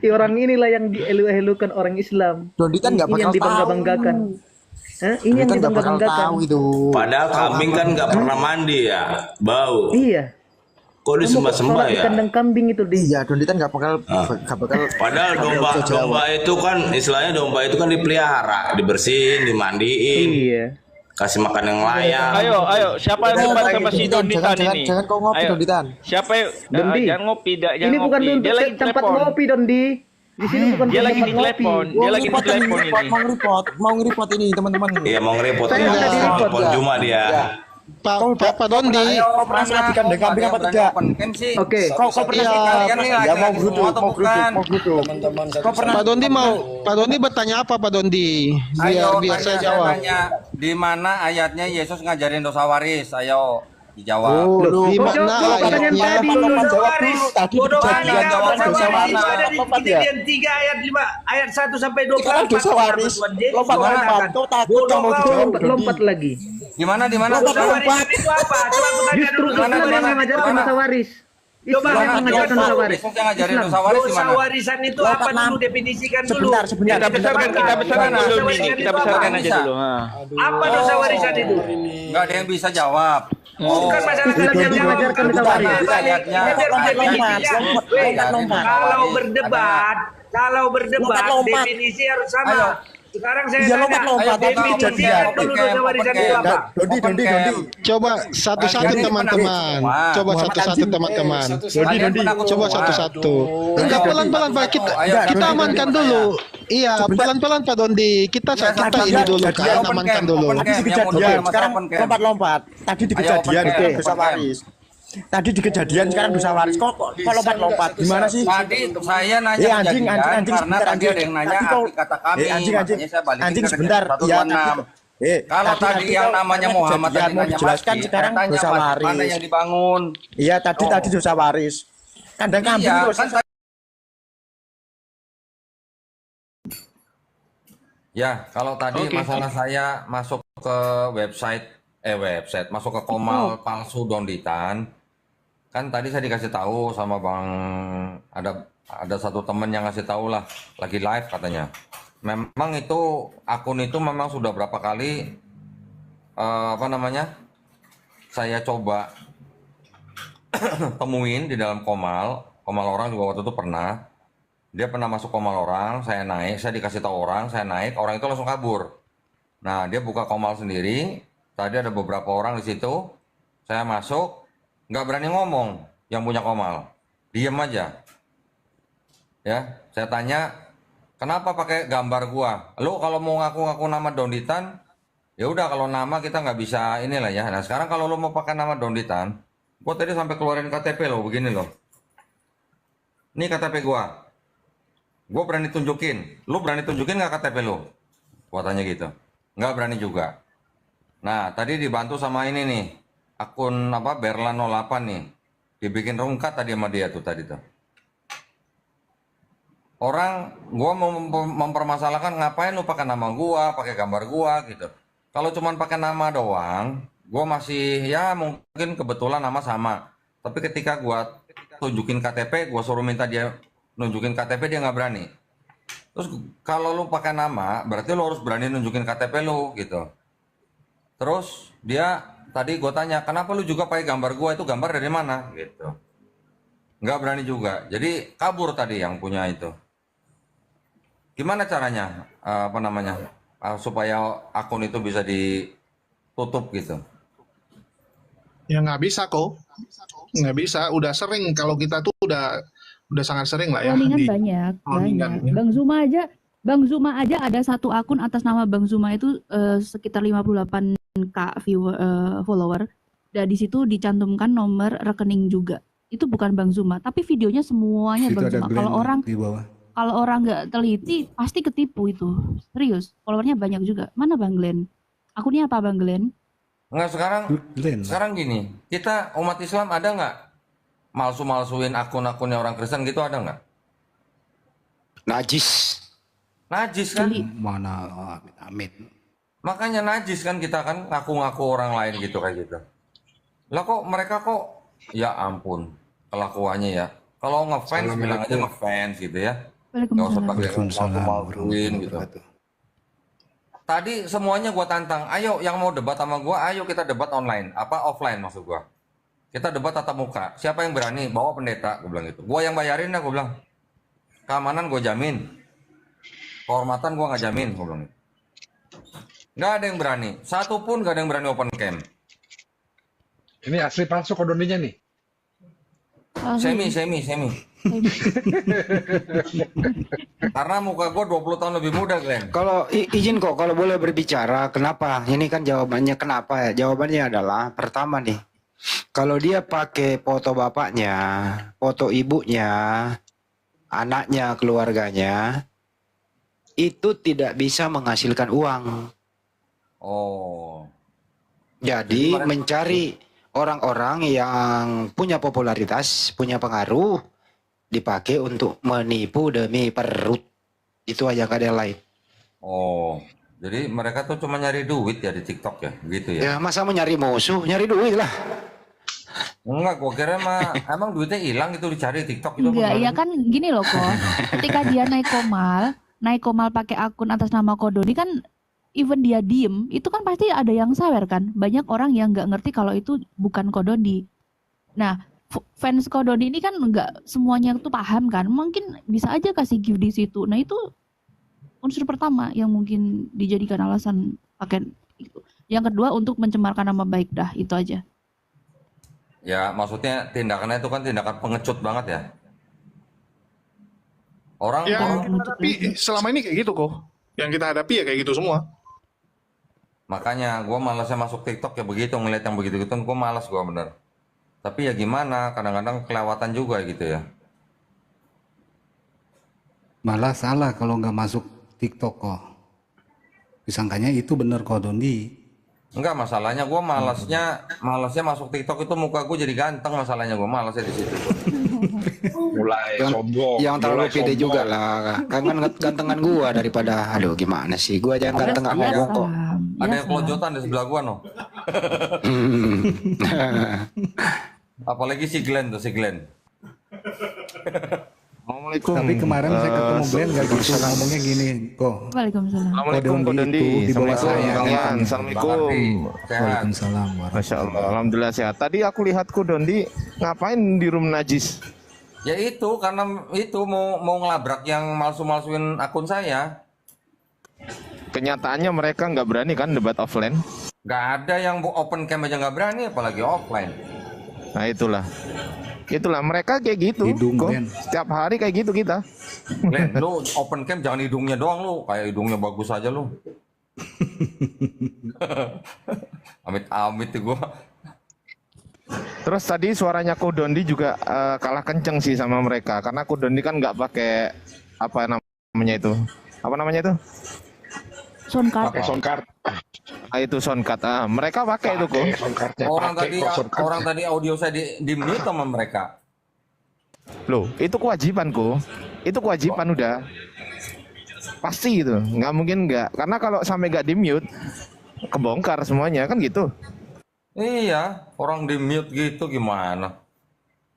Speaker 1: Orang inilah yang dielu-elukan orang Islam.
Speaker 7: Donditan nggak
Speaker 1: Ini yang
Speaker 7: bakal
Speaker 1: dibangga-banggakan. Hah? Ini yang
Speaker 7: Donditan nggak bakal
Speaker 1: dibangga-banggakan.
Speaker 7: tahu itu.
Speaker 4: Padahal kambing kan nggak pernah mandi ya, bau.
Speaker 1: Iya.
Speaker 4: Kok disembah-sembah
Speaker 1: Sholat di
Speaker 4: ya?
Speaker 1: kandang kambing itu di.
Speaker 7: Iya, Donditan nggak bakal.
Speaker 4: Padahal domba itu kan istilahnya domba itu kan dipelihara, dibersihin, dimandiin,
Speaker 1: Iya.
Speaker 4: kasih makan yang layak.
Speaker 5: Ayo, siapa yang debat sama si Donditan ini?
Speaker 7: Jangan kau ngopi,
Speaker 5: Ayo.
Speaker 7: Donditan.
Speaker 5: Siapa yang
Speaker 1: Dondi.
Speaker 5: jangan ngopi, jangan
Speaker 1: Ini bukan
Speaker 5: ngopi.
Speaker 1: untuk
Speaker 5: Dia lagi
Speaker 1: tempat
Speaker 5: telepon.
Speaker 1: ngopi, Dondi. Di sini bukan
Speaker 5: Dia lagi
Speaker 1: tempat
Speaker 5: di
Speaker 1: ngopi.
Speaker 5: telepon. Dia lagi di telepon ini.
Speaker 7: Mau nge-report ini teman-teman.
Speaker 4: Iya mau ngerepot
Speaker 1: Saya
Speaker 4: ya.
Speaker 1: udah di-report,
Speaker 4: Telepon
Speaker 1: ya.
Speaker 4: cuma dia.
Speaker 7: Pak Dondi.
Speaker 2: Kau
Speaker 7: pernah sholat di kandang kambing apa tidak?
Speaker 1: Oke.
Speaker 7: Kau pernah
Speaker 2: Kalian nih
Speaker 7: ya
Speaker 2: laki-laki
Speaker 7: mau
Speaker 2: semua atau bukan?
Speaker 7: geruduk. Kau pernah
Speaker 8: Pak Dondi bertanya apa Pak Dondi?
Speaker 2: Ayo,
Speaker 8: Biar
Speaker 2: tanya,
Speaker 8: saya jawab.
Speaker 2: tanya, di mana ayatnya Yesus ngajarin dosa waris? Ayo dijawab.
Speaker 7: Loh,
Speaker 8: Di
Speaker 1: Kau
Speaker 8: mana
Speaker 1: jawab pertanyaan
Speaker 8: ayatnya?
Speaker 1: tadi.
Speaker 3: Dosa waris.
Speaker 7: Tadi
Speaker 3: Bodoh
Speaker 7: dijawab.
Speaker 3: kali
Speaker 2: Jawab
Speaker 3: kau dosa
Speaker 2: dosa
Speaker 3: waris.
Speaker 2: mana?
Speaker 3: Ada di
Speaker 7: Lompat ya?
Speaker 3: Kejadian 3 ayat 5 ayat 1 sampai 24.
Speaker 7: Itu kan dosa waris. Lompat. Kau takut kau mau dijawab.
Speaker 1: Lompat lagi.
Speaker 2: Gimana di mana?
Speaker 3: Dosa waris itu apa? Coba bertanya
Speaker 1: Justru
Speaker 3: dulu.
Speaker 1: Islam yang
Speaker 2: Gimana?
Speaker 1: mengajarkan
Speaker 2: Gimana?
Speaker 1: dosa waris. Islam
Speaker 3: Coba,
Speaker 1: yang mengajarkan dosa waris.
Speaker 2: Yesus yang ngajarin
Speaker 1: Islam.
Speaker 2: dosa waris
Speaker 3: Dosa
Speaker 2: gimana?
Speaker 3: warisan itu apa dulu definisikan dulu.
Speaker 7: Sebentar.
Speaker 5: Kita besarkan dulu ini. Kita besarkan aja dulu.
Speaker 3: Apa dosa warisan itu?
Speaker 2: Nggak ada yang bisa jawab.
Speaker 3: Bukan masalah
Speaker 1: Islam yang mengajarkan dosa waris.
Speaker 2: Ayatnya.
Speaker 3: Kalau berdebat
Speaker 7: Lompat.
Speaker 3: definisi harus sama.
Speaker 2: Ayo.
Speaker 3: Sekarang saya
Speaker 7: Iya,
Speaker 3: tanya,
Speaker 7: lompat-lompat,
Speaker 3: Devi
Speaker 7: tapi
Speaker 3: Julian
Speaker 7: jadian.
Speaker 3: itu lulusan warisan itu apa?
Speaker 7: Dondi.
Speaker 8: Coba satu-satu
Speaker 2: Jadi
Speaker 8: teman-teman.
Speaker 2: penakut
Speaker 8: Coba
Speaker 7: Muhammad
Speaker 8: satu-satu
Speaker 7: Anzim.
Speaker 8: teman-teman.
Speaker 2: Kalian penakut
Speaker 8: Coba
Speaker 2: semua.
Speaker 8: satu-satu.
Speaker 2: Ayo,
Speaker 8: Enggak pelan-pelan Pak,
Speaker 2: satu-satu.
Speaker 8: kita
Speaker 2: Ayo,
Speaker 8: kita
Speaker 2: Dondi,
Speaker 8: amankan
Speaker 2: Dondi,
Speaker 8: dulu.
Speaker 2: saya.
Speaker 8: Iya, pelan-pelan Pak Dondi. Kita
Speaker 2: Ya,
Speaker 8: kita
Speaker 2: satu
Speaker 8: ini
Speaker 2: jam,
Speaker 8: dulu
Speaker 2: jam.
Speaker 8: kan,
Speaker 2: Open
Speaker 8: amankan
Speaker 2: cam,
Speaker 8: dulu.
Speaker 2: open
Speaker 7: Tadi di
Speaker 2: Yang
Speaker 7: kejadian,
Speaker 2: mau
Speaker 7: sekarang
Speaker 2: open cam.
Speaker 7: lompat-lompat. Tadi di
Speaker 2: Ayo,
Speaker 7: kejadian
Speaker 2: open
Speaker 7: itu
Speaker 2: cam,
Speaker 7: dosa
Speaker 2: open cam.
Speaker 7: waris. Tadi di kejadian sekarang dosa waris. Kok lompat-lompat? Gimana sih?
Speaker 2: Tadi saya nanya
Speaker 7: Anjing,
Speaker 2: kejadian
Speaker 7: anjing,
Speaker 2: karena
Speaker 7: sebentar,
Speaker 2: tadi ada yang nanya
Speaker 7: Tadi kau-
Speaker 2: arti kata kami.
Speaker 7: anjing,
Speaker 2: Makanya saya balikin
Speaker 7: anjing
Speaker 2: ke
Speaker 7: sebentar. Iya,
Speaker 2: 126. Kalau tadi yang namanya Muhammad tadi
Speaker 7: mau
Speaker 2: nanya
Speaker 7: dijelaskan
Speaker 2: masjid,
Speaker 7: sekarang
Speaker 2: saya tanya
Speaker 7: dosa
Speaker 2: masjid
Speaker 7: waris.
Speaker 2: mana yang dibangun?
Speaker 7: Iya, tadi dosa waris. Kandang kambing
Speaker 2: Iya,
Speaker 7: terus.
Speaker 2: kan ya, kalau tadi
Speaker 8: Oke.
Speaker 2: masalah saya masuk ke website, masuk ke Komal palsu Donditan, kan tadi saya dikasih tahu sama Bang, ada satu temen yang ngasih tahu lah, lagi live katanya. Memang itu akun itu memang sudah berapa kali saya coba temuin di dalam Komal orang juga waktu itu pernah. Dia pernah masuk Komal orang, saya naik, saya dikasih tahu orang, saya naik, orang itu langsung kabur. Nah, dia buka Komal sendiri, tadi ada beberapa orang di situ, saya masuk, nggak berani ngomong yang punya Komal, diem aja. Ya, saya tanya, kenapa pakai gambar gua? Lu kalau mau ngaku-ngaku nama Donditan, ya udah kalau nama kita nggak bisa inilah ya. Nah, sekarang kalau lu mau pakai nama Donditan, gua tadi sampai keluarin KTP lo, begini loh. Ini KTP gua. Gue berani tunjukin, lu berani tunjukin nggak KTP lu? Gua tanya gitu, nggak berani juga. Nah, tadi dibantu sama ini nih, akun Berlan 08 nih, dibikin rungkat tadi sama dia tuh tadi tuh. Orang, gua mau mempermasalahkan ngapain lu pakai nama gua, pakai gambar gua gitu. Kalau cuman pakai nama doang, gua masih ya mungkin kebetulan nama sama. Tapi ketika gua tunjukin KTP, gua suruh minta dia nunjukin KTP, dia nggak berani. Terus kalau lu pakai nama, berarti lu harus berani nunjukin KTP lu gitu. Terus dia tadi gue tanya, kenapa lu juga pakai gambar gue, itu gambar dari mana gitu. Nggak berani juga. Jadi kabur tadi yang punya itu. Gimana caranya supaya akun itu bisa ditutup gitu?
Speaker 8: Ya nggak bisa kok. Nggak bisa. Udah sering kalau kita tuh udah sangat sering lah ya.
Speaker 9: Warningan banyak.
Speaker 8: warningan, ya.
Speaker 9: Bang Zuma aja ada satu akun atas nama Bang Zuma itu sekitar 58k follower. Dan di situ dicantumkan nomor rekening juga. Itu bukan Bang Zuma, tapi videonya semuanya Bang Zuma. Kalau orang nggak teliti pasti ketipu itu. Serius, followernya banyak juga. Mana Bang Glenn? Akunnya apa Bang Glenn?
Speaker 2: Nggak, sekarang gini, kita umat Islam ada nggak malsu-malsuin akun-akunnya orang Kristen gitu, ada nggak?
Speaker 10: Najis.
Speaker 2: Najis kan?
Speaker 10: Mana amit.
Speaker 2: Makanya najis kan kita kan ngaku-ngaku orang lain gitu kayak gitu. Lah kok mereka kok ya ampun kelakuannya ya. Kalau ngefans bilang aja ngefans gitu ya. Nggak usah pakai ngaku-ngakuin gitu. Tadi semuanya gua tantang, ayo yang mau debat sama gua, ayo kita debat online, offline maksud gua. Kita debat tatap muka. Siapa yang berani bawa pendeta, gua bilang gitu. Gua yang bayarin dah, gua bilang. Keamanan gua jamin. Kehormatan gua nggak jamin, gua bilang gitu. Nggak ada yang berani. Satu pun nggak ada yang berani open cam.
Speaker 11: Ini asli palsu kodoninya nih.
Speaker 2: Semi. Karena muka gue 20 tahun lebih muda, Glenn.
Speaker 10: Kalau izin kok, kalau boleh berbicara, kenapa? Ini kan jawabannya kenapa ya? Jawabannya adalah pertama nih, kalau dia pakai foto bapaknya, foto ibunya, anaknya, keluarganya, itu tidak bisa menghasilkan uang.
Speaker 2: Oh.
Speaker 10: Jadi mencari orang-orang yang punya popularitas, punya pengaruh, dipakai untuk menipu demi perut. Itu aja, gak ada yang lain.
Speaker 2: Oh, jadi mereka tuh cuma nyari duit ya di TikTok ya, gitu ya?
Speaker 10: Ya masa mau nyari musuh, nyari duit lah.
Speaker 2: Enggak, gua kira emang duitnya hilang gitu dicari TikTok itu.
Speaker 9: Enggak, ya kan gini loh kok. Ketika dia naik komal pakai akun atas nama Kodoni kan, even dia diem, itu kan pasti ada yang sawer kan. Banyak orang yang nggak ngerti kalau itu bukan Kodoni. Nah, fans Kodoni ini kan nggak semuanya tuh paham kan. Mungkin bisa aja kasih gift di situ. Nah itu unsur pertama yang mungkin dijadikan alasan pakai itu. Yang kedua untuk mencemarkan nama baik, dah itu aja.
Speaker 2: Ya maksudnya tindakannya itu kan tindakan pengecut banget ya. Orang
Speaker 8: Yang
Speaker 2: orang
Speaker 8: kita hadapi selama ini kayak gitu kok. Yang kita hadapi ya kayak gitu semua.
Speaker 2: makanya gue malasnya masuk TikTok ya begitu, ngeliat yang begitu-gitu gue malas gue bener. Tapi ya gimana, kadang-kadang kelewatan juga gitu ya.
Speaker 12: Malah salah kalau nggak masuk TikTok kok. Disangkanya itu bener kok Dondi.
Speaker 2: Enggak, masalahnya gue malasnya masuk TikTok itu muka gue jadi ganteng, masalahnya gue malasnya di situ.
Speaker 11: Mulai
Speaker 10: Yang,
Speaker 11: sombong.
Speaker 10: yang terlalu
Speaker 11: mulai
Speaker 10: pede
Speaker 11: sombong.
Speaker 10: juga lah. Kan gantengan gua daripada, aduh gimana sih, gua aja yang ganteng nggak ngomong kok.
Speaker 2: Ada yang kelojotan di sebelah gue no. Apalagi si Glenn tuh, si Glenn.
Speaker 6: Assalamualaikum.
Speaker 12: Tapi kemarin saya ketemu Glenn nggak gitu ngomongnya gini kok.
Speaker 9: Waalaikumsalam.
Speaker 6: Assalamualaikum Ko Dondi.
Speaker 12: Di bawah saya.
Speaker 6: Bang Yan. Assalamualaikum.
Speaker 12: Waalaikumsalam.
Speaker 6: Masya Allah, alhamdulillah sehat. Tadi aku lihat Ko Dondi ngapain di room najis?
Speaker 2: Ya itu karena itu mau ngelabrak yang malsu-malsuin akun saya.
Speaker 6: Kenyataannya mereka nggak berani kan debat offline?
Speaker 2: Nggak ada yang open cam aja nggak berani, apalagi offline.
Speaker 6: Nah itulah mereka kayak gitu.
Speaker 12: Hidung,
Speaker 6: kok.
Speaker 12: Glenn.
Speaker 6: Setiap hari kayak gitu kita.
Speaker 2: Glenn, lu open cam jangan hidungnya doang lu, kayak hidungnya bagus aja lu. Amit-amit tuh gua.
Speaker 6: Terus tadi suaranya Ko Dondi juga kalah kenceng sih sama mereka karena Ko Dondi kan nggak pakai apa namanya itu? Apa namanya itu?
Speaker 9: Soundcard.
Speaker 11: Pakai soundcard.
Speaker 6: Ah, itu soundcard. Ah, mereka pakai itu kok.
Speaker 11: Pakai soundcardnya.
Speaker 2: Orang tadi audio saya di mute sama mereka.
Speaker 6: Loh, itu kewajiban kok. Itu kewajiban udah. Pasti gitu. Nggak mungkin nggak. Karena kalau sampai nggak di mute, kebongkar semuanya kan gitu.
Speaker 2: Iya, orang di mute gitu gimana?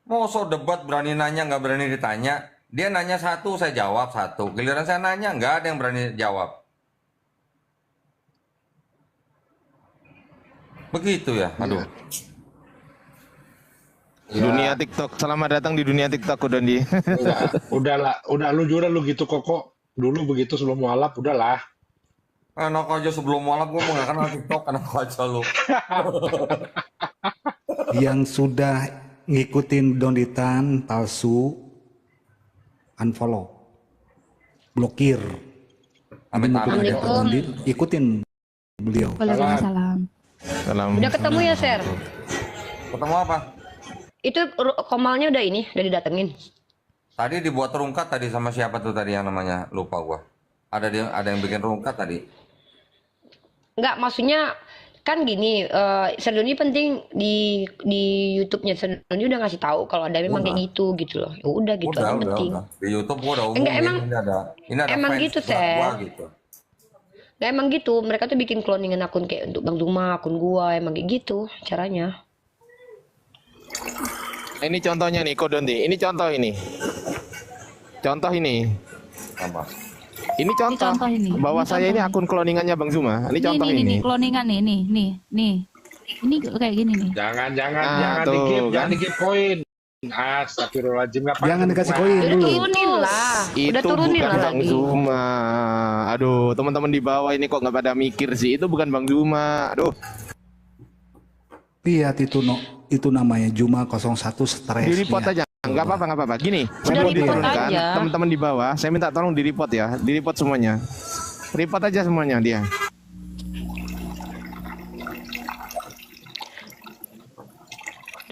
Speaker 2: Mau so debat berani nanya nggak berani ditanya. Dia nanya satu, saya jawab satu. Giliran saya nanya nggak ada yang berani jawab. Begitu ya, aduh.
Speaker 6: Ya. Dunia TikTok. Selamat datang di dunia TikTok Ko Dondi.
Speaker 11: Udah lu juga lu gitu kok. Dulu begitu sebelum mualaf udahlah.
Speaker 2: Enak aja sebelum mualaf gue mau nggak kenal TikTok, enak aja lu.
Speaker 12: Yang sudah ngikutin Donditan palsu, unfollow, blokir.
Speaker 13: Assalamualaikum.
Speaker 12: Ikutin beliau.
Speaker 9: Waalaikumsalam.
Speaker 6: Salam.
Speaker 13: Udah ketemu ya, Ser?
Speaker 2: Ketemu apa?
Speaker 13: Itu komalnya udah didatengin.
Speaker 2: Tadi dibuat rungkat tadi sama siapa tuh tadi yang namanya lupa gua. Ada yang bikin rungkat tadi.
Speaker 13: Enggak, maksudnya kan gini, Serdoni penting di YouTube-nya Serdoni udah ngasih tahu kalau ada memang kayak gitu loh. Ya udah gitu aja penting.
Speaker 2: Udah. Di YouTube gua udah
Speaker 13: Enggak,
Speaker 2: umumin ini ada
Speaker 13: emang
Speaker 2: fans
Speaker 13: gitu,
Speaker 2: berat gua
Speaker 13: Ser.
Speaker 2: gitu.
Speaker 13: Nggak, emang gitu. Mereka tuh bikin cloningan akun kayak untuk Bang Zuma, akun gua, emang kayak gitu caranya.
Speaker 6: Ini contohnya nih Ko Dondi. Ini contoh ini. Contoh ini.
Speaker 2: Apa?
Speaker 6: Ini contoh. Bahwa
Speaker 9: Ini
Speaker 6: saya ini
Speaker 9: contoh.
Speaker 6: akun cloningannya Bang Zuma. Ini contoh
Speaker 9: Nih,
Speaker 6: ini.
Speaker 9: cloningan nih. Ini kayak gini nih.
Speaker 11: Jangan
Speaker 6: tuh,
Speaker 11: dikit, jangan
Speaker 6: kan?
Speaker 11: dikit poin. Astagfirullahaladzim, ngapain?
Speaker 12: Jangan dikasih koin
Speaker 13: Udah
Speaker 12: dulu.
Speaker 13: turunin lah.
Speaker 6: Itu
Speaker 13: Udah turunin
Speaker 6: bukan
Speaker 13: lah
Speaker 6: Bang
Speaker 13: tadi.
Speaker 6: Zuma. Aduh, teman-teman di bawah ini kok nggak pada mikir sih. Itu bukan Bang Zuma. Aduh.
Speaker 12: Lihat itu itu namanya Juma 01 stres.
Speaker 6: Di report aja. Nggak apa-apa. Gini, saya mau
Speaker 13: report
Speaker 6: diturunkan.
Speaker 13: aja.
Speaker 6: Teman-teman di bawah, saya minta tolong di report ya. Di report semuanya. Report aja semuanya dia.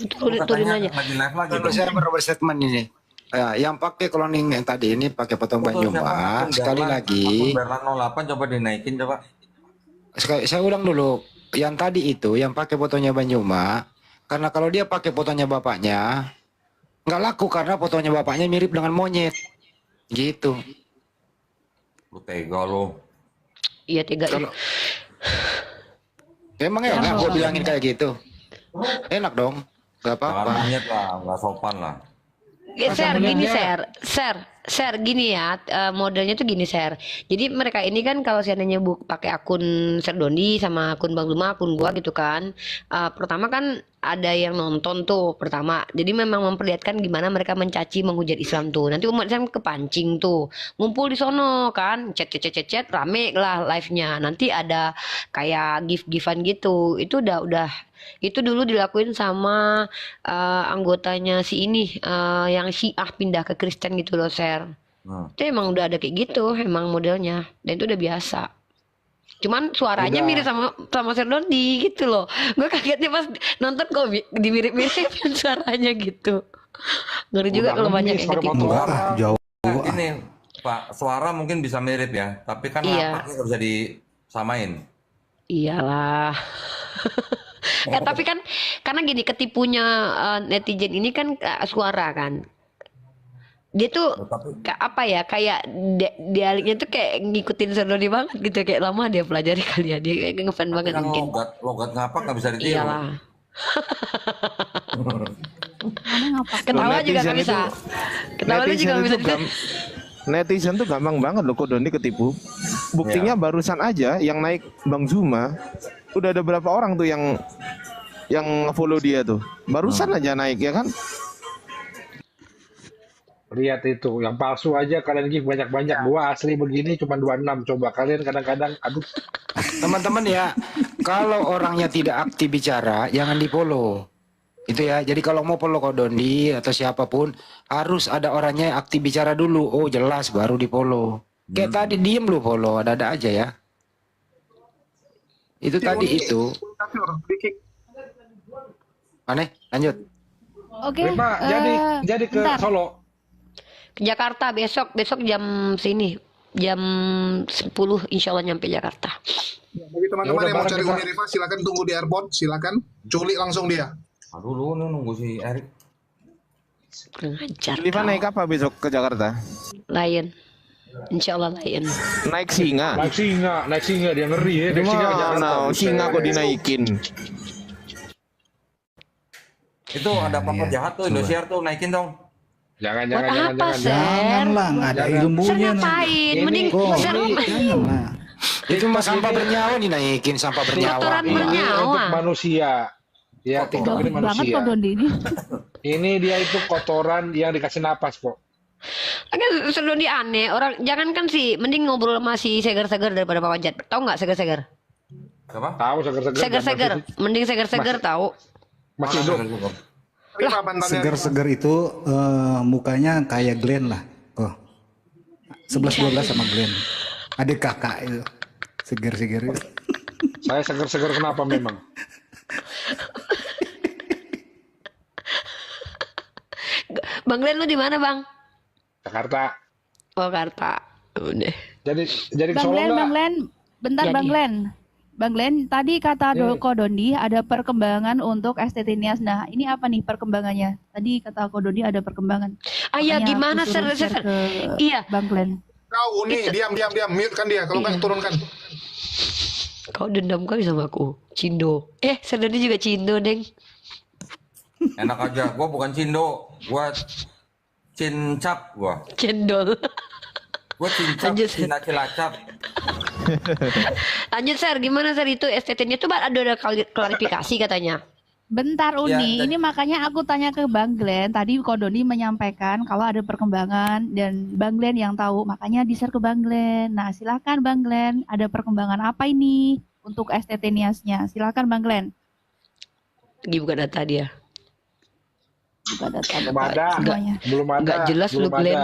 Speaker 13: Turunin aja.
Speaker 2: Lagi live lagi.
Speaker 10: Kalau saya baru berstatement ini. Ya, yang pakai cloning yang tadi ini pakai potong Banyuma. Sekali lagi.
Speaker 2: Berlan 08 coba dinaikin coba.
Speaker 10: Saya ulang dulu. Yang tadi itu yang pakai fotonya Banyuma, karena kalau dia pakai fotonya bapaknya nggak laku karena fotonya bapaknya mirip dengan monyet gitu.
Speaker 2: Lu tega lu.
Speaker 13: Iya, tega.
Speaker 10: Kalau emang ya nggak gue bilangin kayak gitu, enak dong, nggak
Speaker 2: Jangan
Speaker 10: apa-apa.
Speaker 2: monyet lah, nggak sopan lah.
Speaker 13: Share gini share gini ya, modelnya tuh gini share. Jadi mereka ini kan kalau seandainya pakai akun Serdoni sama akun Bang Zuma, akun gua gitu kan, pertama kan ada yang nonton tuh pertama, jadi memang memperlihatkan gimana mereka mencaci menghujat Islam tuh. Nanti umat Islam kepancing tuh, ngumpul di sono kan, chat rame lah live-nya. Nanti ada kayak gift-giftan gitu. Itu udah itu dulu dilakuin sama anggotanya si ini, yang Syiah pindah ke Kristen gitu loh, share. Itu emang udah ada kayak gitu, emang modelnya, dan itu udah biasa. Cuman suaranya
Speaker 11: Udah.
Speaker 13: mirip sama Serdoni gitu loh. Gue kagetnya pas nonton kok dimirip-miripin suaranya gitu. Ngeri juga kalau banyak kayak gitu.
Speaker 12: Enggak, jauh.
Speaker 2: Ini Pak, suara mungkin bisa mirip ya, tapi kan
Speaker 13: Iya.
Speaker 2: nampaknya nggak bisa disamain.
Speaker 13: Iyalah. Tapi kan karena gini, ketipunya netizen ini kan suara kan. Dia tuh apa ya, kayak dialeknya tuh kayak ngikutin Serdoni banget gitu, kayak lama dia pelajari kali ya, dia kayak ngefan banget
Speaker 2: Kan
Speaker 13: mungkin.
Speaker 2: logat ngapa nggak bisa ditiru.
Speaker 13: Iyalah. Ketawa juga nggak bisa. Ketawa lu juga nggak bisa.
Speaker 14: Netizen tuh gampang banget loh kok Doni ketipu. Buktinya barusan aja yang naik Bang Zuma, udah ada berapa orang tuh yang follow dia tuh. Barusan aja naik ya kan.
Speaker 11: Lihat itu, yang palsu aja kalian give banyak-banyak. Gua asli begini cuma 26. Coba kalian kadang-kadang, aduh.
Speaker 10: Teman-teman ya, kalau orangnya tidak aktif bicara, jangan di-follow. Itu ya. Jadi kalau mau follow Kodondi atau siapapun, harus ada orangnya yang aktif bicara dulu. Oh jelas, baru di-follow. Kayak tadi diem lu follow, ada-ada aja ya. Itu tadi itu. Mana? Lanjut.
Speaker 9: Oke.
Speaker 11: Pak, jadi ke
Speaker 9: bentar.
Speaker 11: Solo.
Speaker 13: Ke Jakarta besok jam sini, jam 10 insya Allah nyampe Jakarta.
Speaker 8: Bagi teman-teman yang mau cari Uni Riva, silakan tunggu di airport, silakan culik langsung dia.
Speaker 2: Aduh, lu nunggu si Erik.
Speaker 13: Ngajar.
Speaker 14: Riva naik apa besok ke Jakarta?
Speaker 13: Lion. Insya Allah Lion.
Speaker 14: Naik singa.
Speaker 11: Naik singa dia ngeri ya. Naik singa jangan tahu.
Speaker 14: Singa kok dinaikin.
Speaker 2: Itu ada apa jahat tuh, Indosiar tuh naikin dong.
Speaker 11: Jangan.
Speaker 12: Janganlah, nggak ada ilmunya.
Speaker 13: Ngapain? Mending share
Speaker 12: Janganlah.
Speaker 10: Itu mah sampah bernyawa dinaikin, sampah bernyawa.
Speaker 13: Kotoran bernyawa.
Speaker 11: Untuk manusia. Ya, TikTok ini
Speaker 9: banget
Speaker 11: manusia.
Speaker 9: kok Dondi ini.
Speaker 11: Ini dia itu kotoran yang dikasih napas kok.
Speaker 13: Kan Serdoni aneh, orang jangankan sih, mending ngobrol sama si seger-seger daripada Pak Wajat. Tahu nggak seger-seger?
Speaker 2: Apa?
Speaker 11: Tahu seger-seger.
Speaker 13: Seger-seger, mending seger-seger tahu.
Speaker 11: Masih hidup.
Speaker 12: Seger-seger itu mukanya kayak Glenn lah. Oh. 11-12 sama Glenn. Adik kakak itu. Seger-seger itu.
Speaker 11: Saya seger-seger kenapa memang?
Speaker 13: Bang Glenn lu di mana, Bang?
Speaker 11: Jakarta.
Speaker 13: Oh, Jakarta. Udah.
Speaker 11: Jadi
Speaker 9: Bang
Speaker 11: Solo
Speaker 9: Glenn,
Speaker 11: nggak?
Speaker 9: Bang Glenn, bentar
Speaker 13: Jadi.
Speaker 9: Bang Glenn. Bang Glenn, tadi kata Kodondi ada perkembangan untuk STT Nias. Nah, ini apa nih perkembangannya? Tadi kata Kodondi ada perkembangan.
Speaker 13: Ya
Speaker 9: Makanya
Speaker 13: gimana
Speaker 9: aku suruh share ke
Speaker 13: Iya.
Speaker 9: Bang Glenn.
Speaker 8: Kau Uni, diam, mute kan dia. Kalau nggak turunkan.
Speaker 13: Kau dendam kali sama aku, Cindo. Serdoni juga Cindo, Deng.
Speaker 2: Enak aja, gua bukan Cindo, gua Cincap gua.
Speaker 13: Cendol.
Speaker 2: Gua Cincap,
Speaker 13: Lanjut.
Speaker 2: Cina Cilacap.
Speaker 13: Lanjut, Ser. Gimana, Ser? Itu STT-nya tuh ada klarifikasi katanya.
Speaker 9: Bentar Uni,
Speaker 2: Ya,
Speaker 9: ini makanya aku tanya ke Bang Glenn. Tadi Kodoni menyampaikan kalau ada perkembangan dan Bang Glenn yang tahu, makanya di-share ke Bang Glenn. Nah, silakan Bang Glenn, ada perkembangan apa ini untuk STT Niasnya? Silakan Bang Glenn.
Speaker 13: Lagi buka data dia.
Speaker 9: Buka data
Speaker 11: Belum ada.
Speaker 9: semuanya.
Speaker 11: Belum ada.
Speaker 13: Nggak jelas lu, Glenn.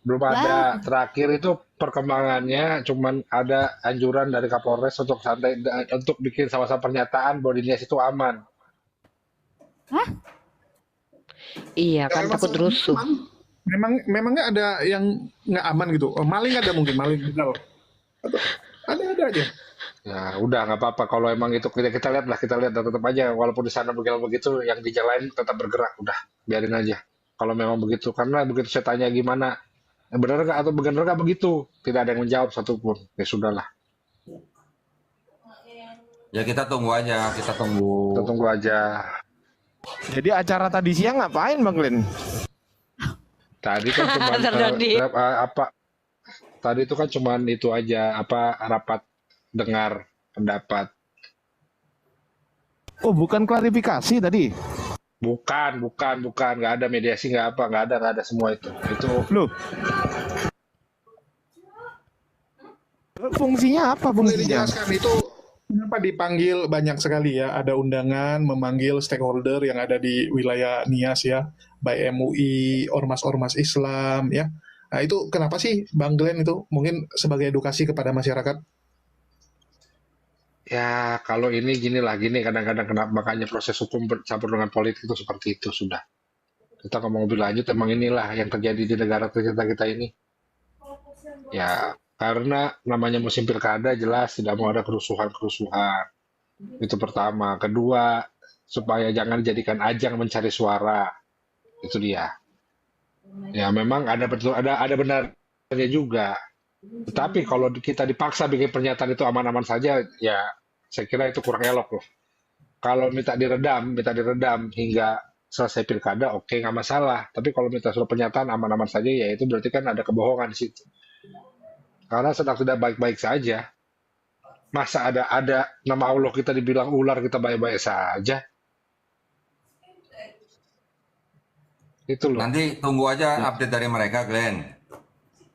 Speaker 11: Belum ada. Terakhir itu perkembangannya cuman ada anjuran dari Kapolres untuk untuk bikin sama-sama pernyataan bahwa di Nias itu aman.
Speaker 13: Iya, kan takut rusuh.
Speaker 8: Memangnya ada yang nggak aman gitu? Oh, maling ada mungkin, maling begal. Atau ada aja.
Speaker 11: Ya udah nggak apa-apa kalau emang itu kita lihat dan tetap aja walaupun di sana begitu yang di jalan lain tetap bergerak, udah biarin aja kalau memang begitu, karena begitu saya tanya gimana benar nggak atau benar nggak begitu, tidak ada yang menjawab satupun. Ya sudahlah,
Speaker 2: Ya kita tunggu aja, kita tunggu
Speaker 11: aja.
Speaker 14: Jadi acara tadi siang ngapain Bang Glenn?
Speaker 11: Tadi kan cuma
Speaker 13: Sir Dodi.
Speaker 11: apa? Tadi itu kan cuma itu aja apa rapat dengar pendapat.
Speaker 14: Oh, bukan klarifikasi tadi.
Speaker 11: Bukan, nggak ada mediasi, nggak ada semua itu. Itu
Speaker 14: Loh. Fungsinya apa
Speaker 8: Boleh
Speaker 14: fungsinya?
Speaker 8: dijelaskan itu kenapa dipanggil banyak sekali ya? Ada undangan memanggil stakeholder yang ada di wilayah Nias ya, baik MUI, ormas-ormas Islam ya. Nah itu kenapa sih Bang Glenn itu mungkin sebagai edukasi kepada masyarakat?
Speaker 11: ya kalau ini gini kadang-kadang kenapa makanya proses hukum bercampur dengan politik itu seperti itu sudah. Kita ngomong lebih lanjut, emang inilah yang terjadi di negara kita ini. Ya karena namanya musim pilkada jelas tidak mau ada kerusuhan-kerusuhan. Itu pertama. Kedua, supaya jangan dijadikan ajang mencari suara. Itu dia. Ya memang ada betul ada benarnya juga. Tetapi kalau kita dipaksa bikin pernyataan itu aman-aman saja, ya saya kira itu kurang elok loh. Kalau minta diredam hingga selesai pilkada, oke nggak masalah. Tapi kalau minta surat pernyataan aman-aman saja, ya itu berarti kan ada kebohongan di situ. Karena sedang tidak baik-baik saja. Masa ada nama Allah kita dibilang ular, kita baik-baik saja. Itu loh.
Speaker 2: Nanti tunggu aja update dari mereka, Glenn.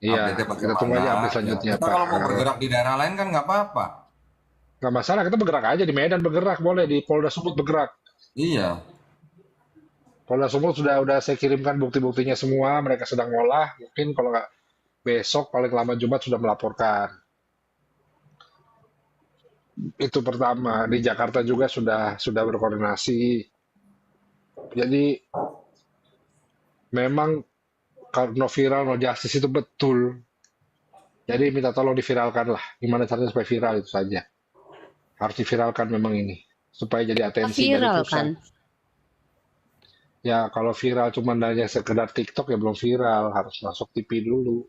Speaker 11: Iya,
Speaker 2: Update-nya
Speaker 11: kita tunggu aja update selanjutnya,
Speaker 2: Kita
Speaker 11: Pak.
Speaker 2: kalau mau bergerak di daerah lain kan nggak apa-apa.
Speaker 11: Nggak masalah, kita bergerak aja di Medan, bergerak boleh, di Polda Sumut bergerak.
Speaker 2: Iya.
Speaker 11: Polda Sumut sudah saya kirimkan bukti-buktinya semua, mereka sedang ngolah. Mungkin kalau nggak besok, paling lama Jumat sudah melaporkan. Itu pertama. Di Jakarta juga sudah berkoordinasi. Jadi memang kalau no viral, no justice itu betul. Jadi minta tolong diviralkan lah. Gimana caranya supaya viral itu saja. Harus diviralkan memang ini. Supaya jadi atensi dari
Speaker 13: Viral
Speaker 11: pusat.
Speaker 13: kan?
Speaker 11: Ya kalau viral cuma hanya sekedar TikTok ya belum viral. Harus masuk TV dulu.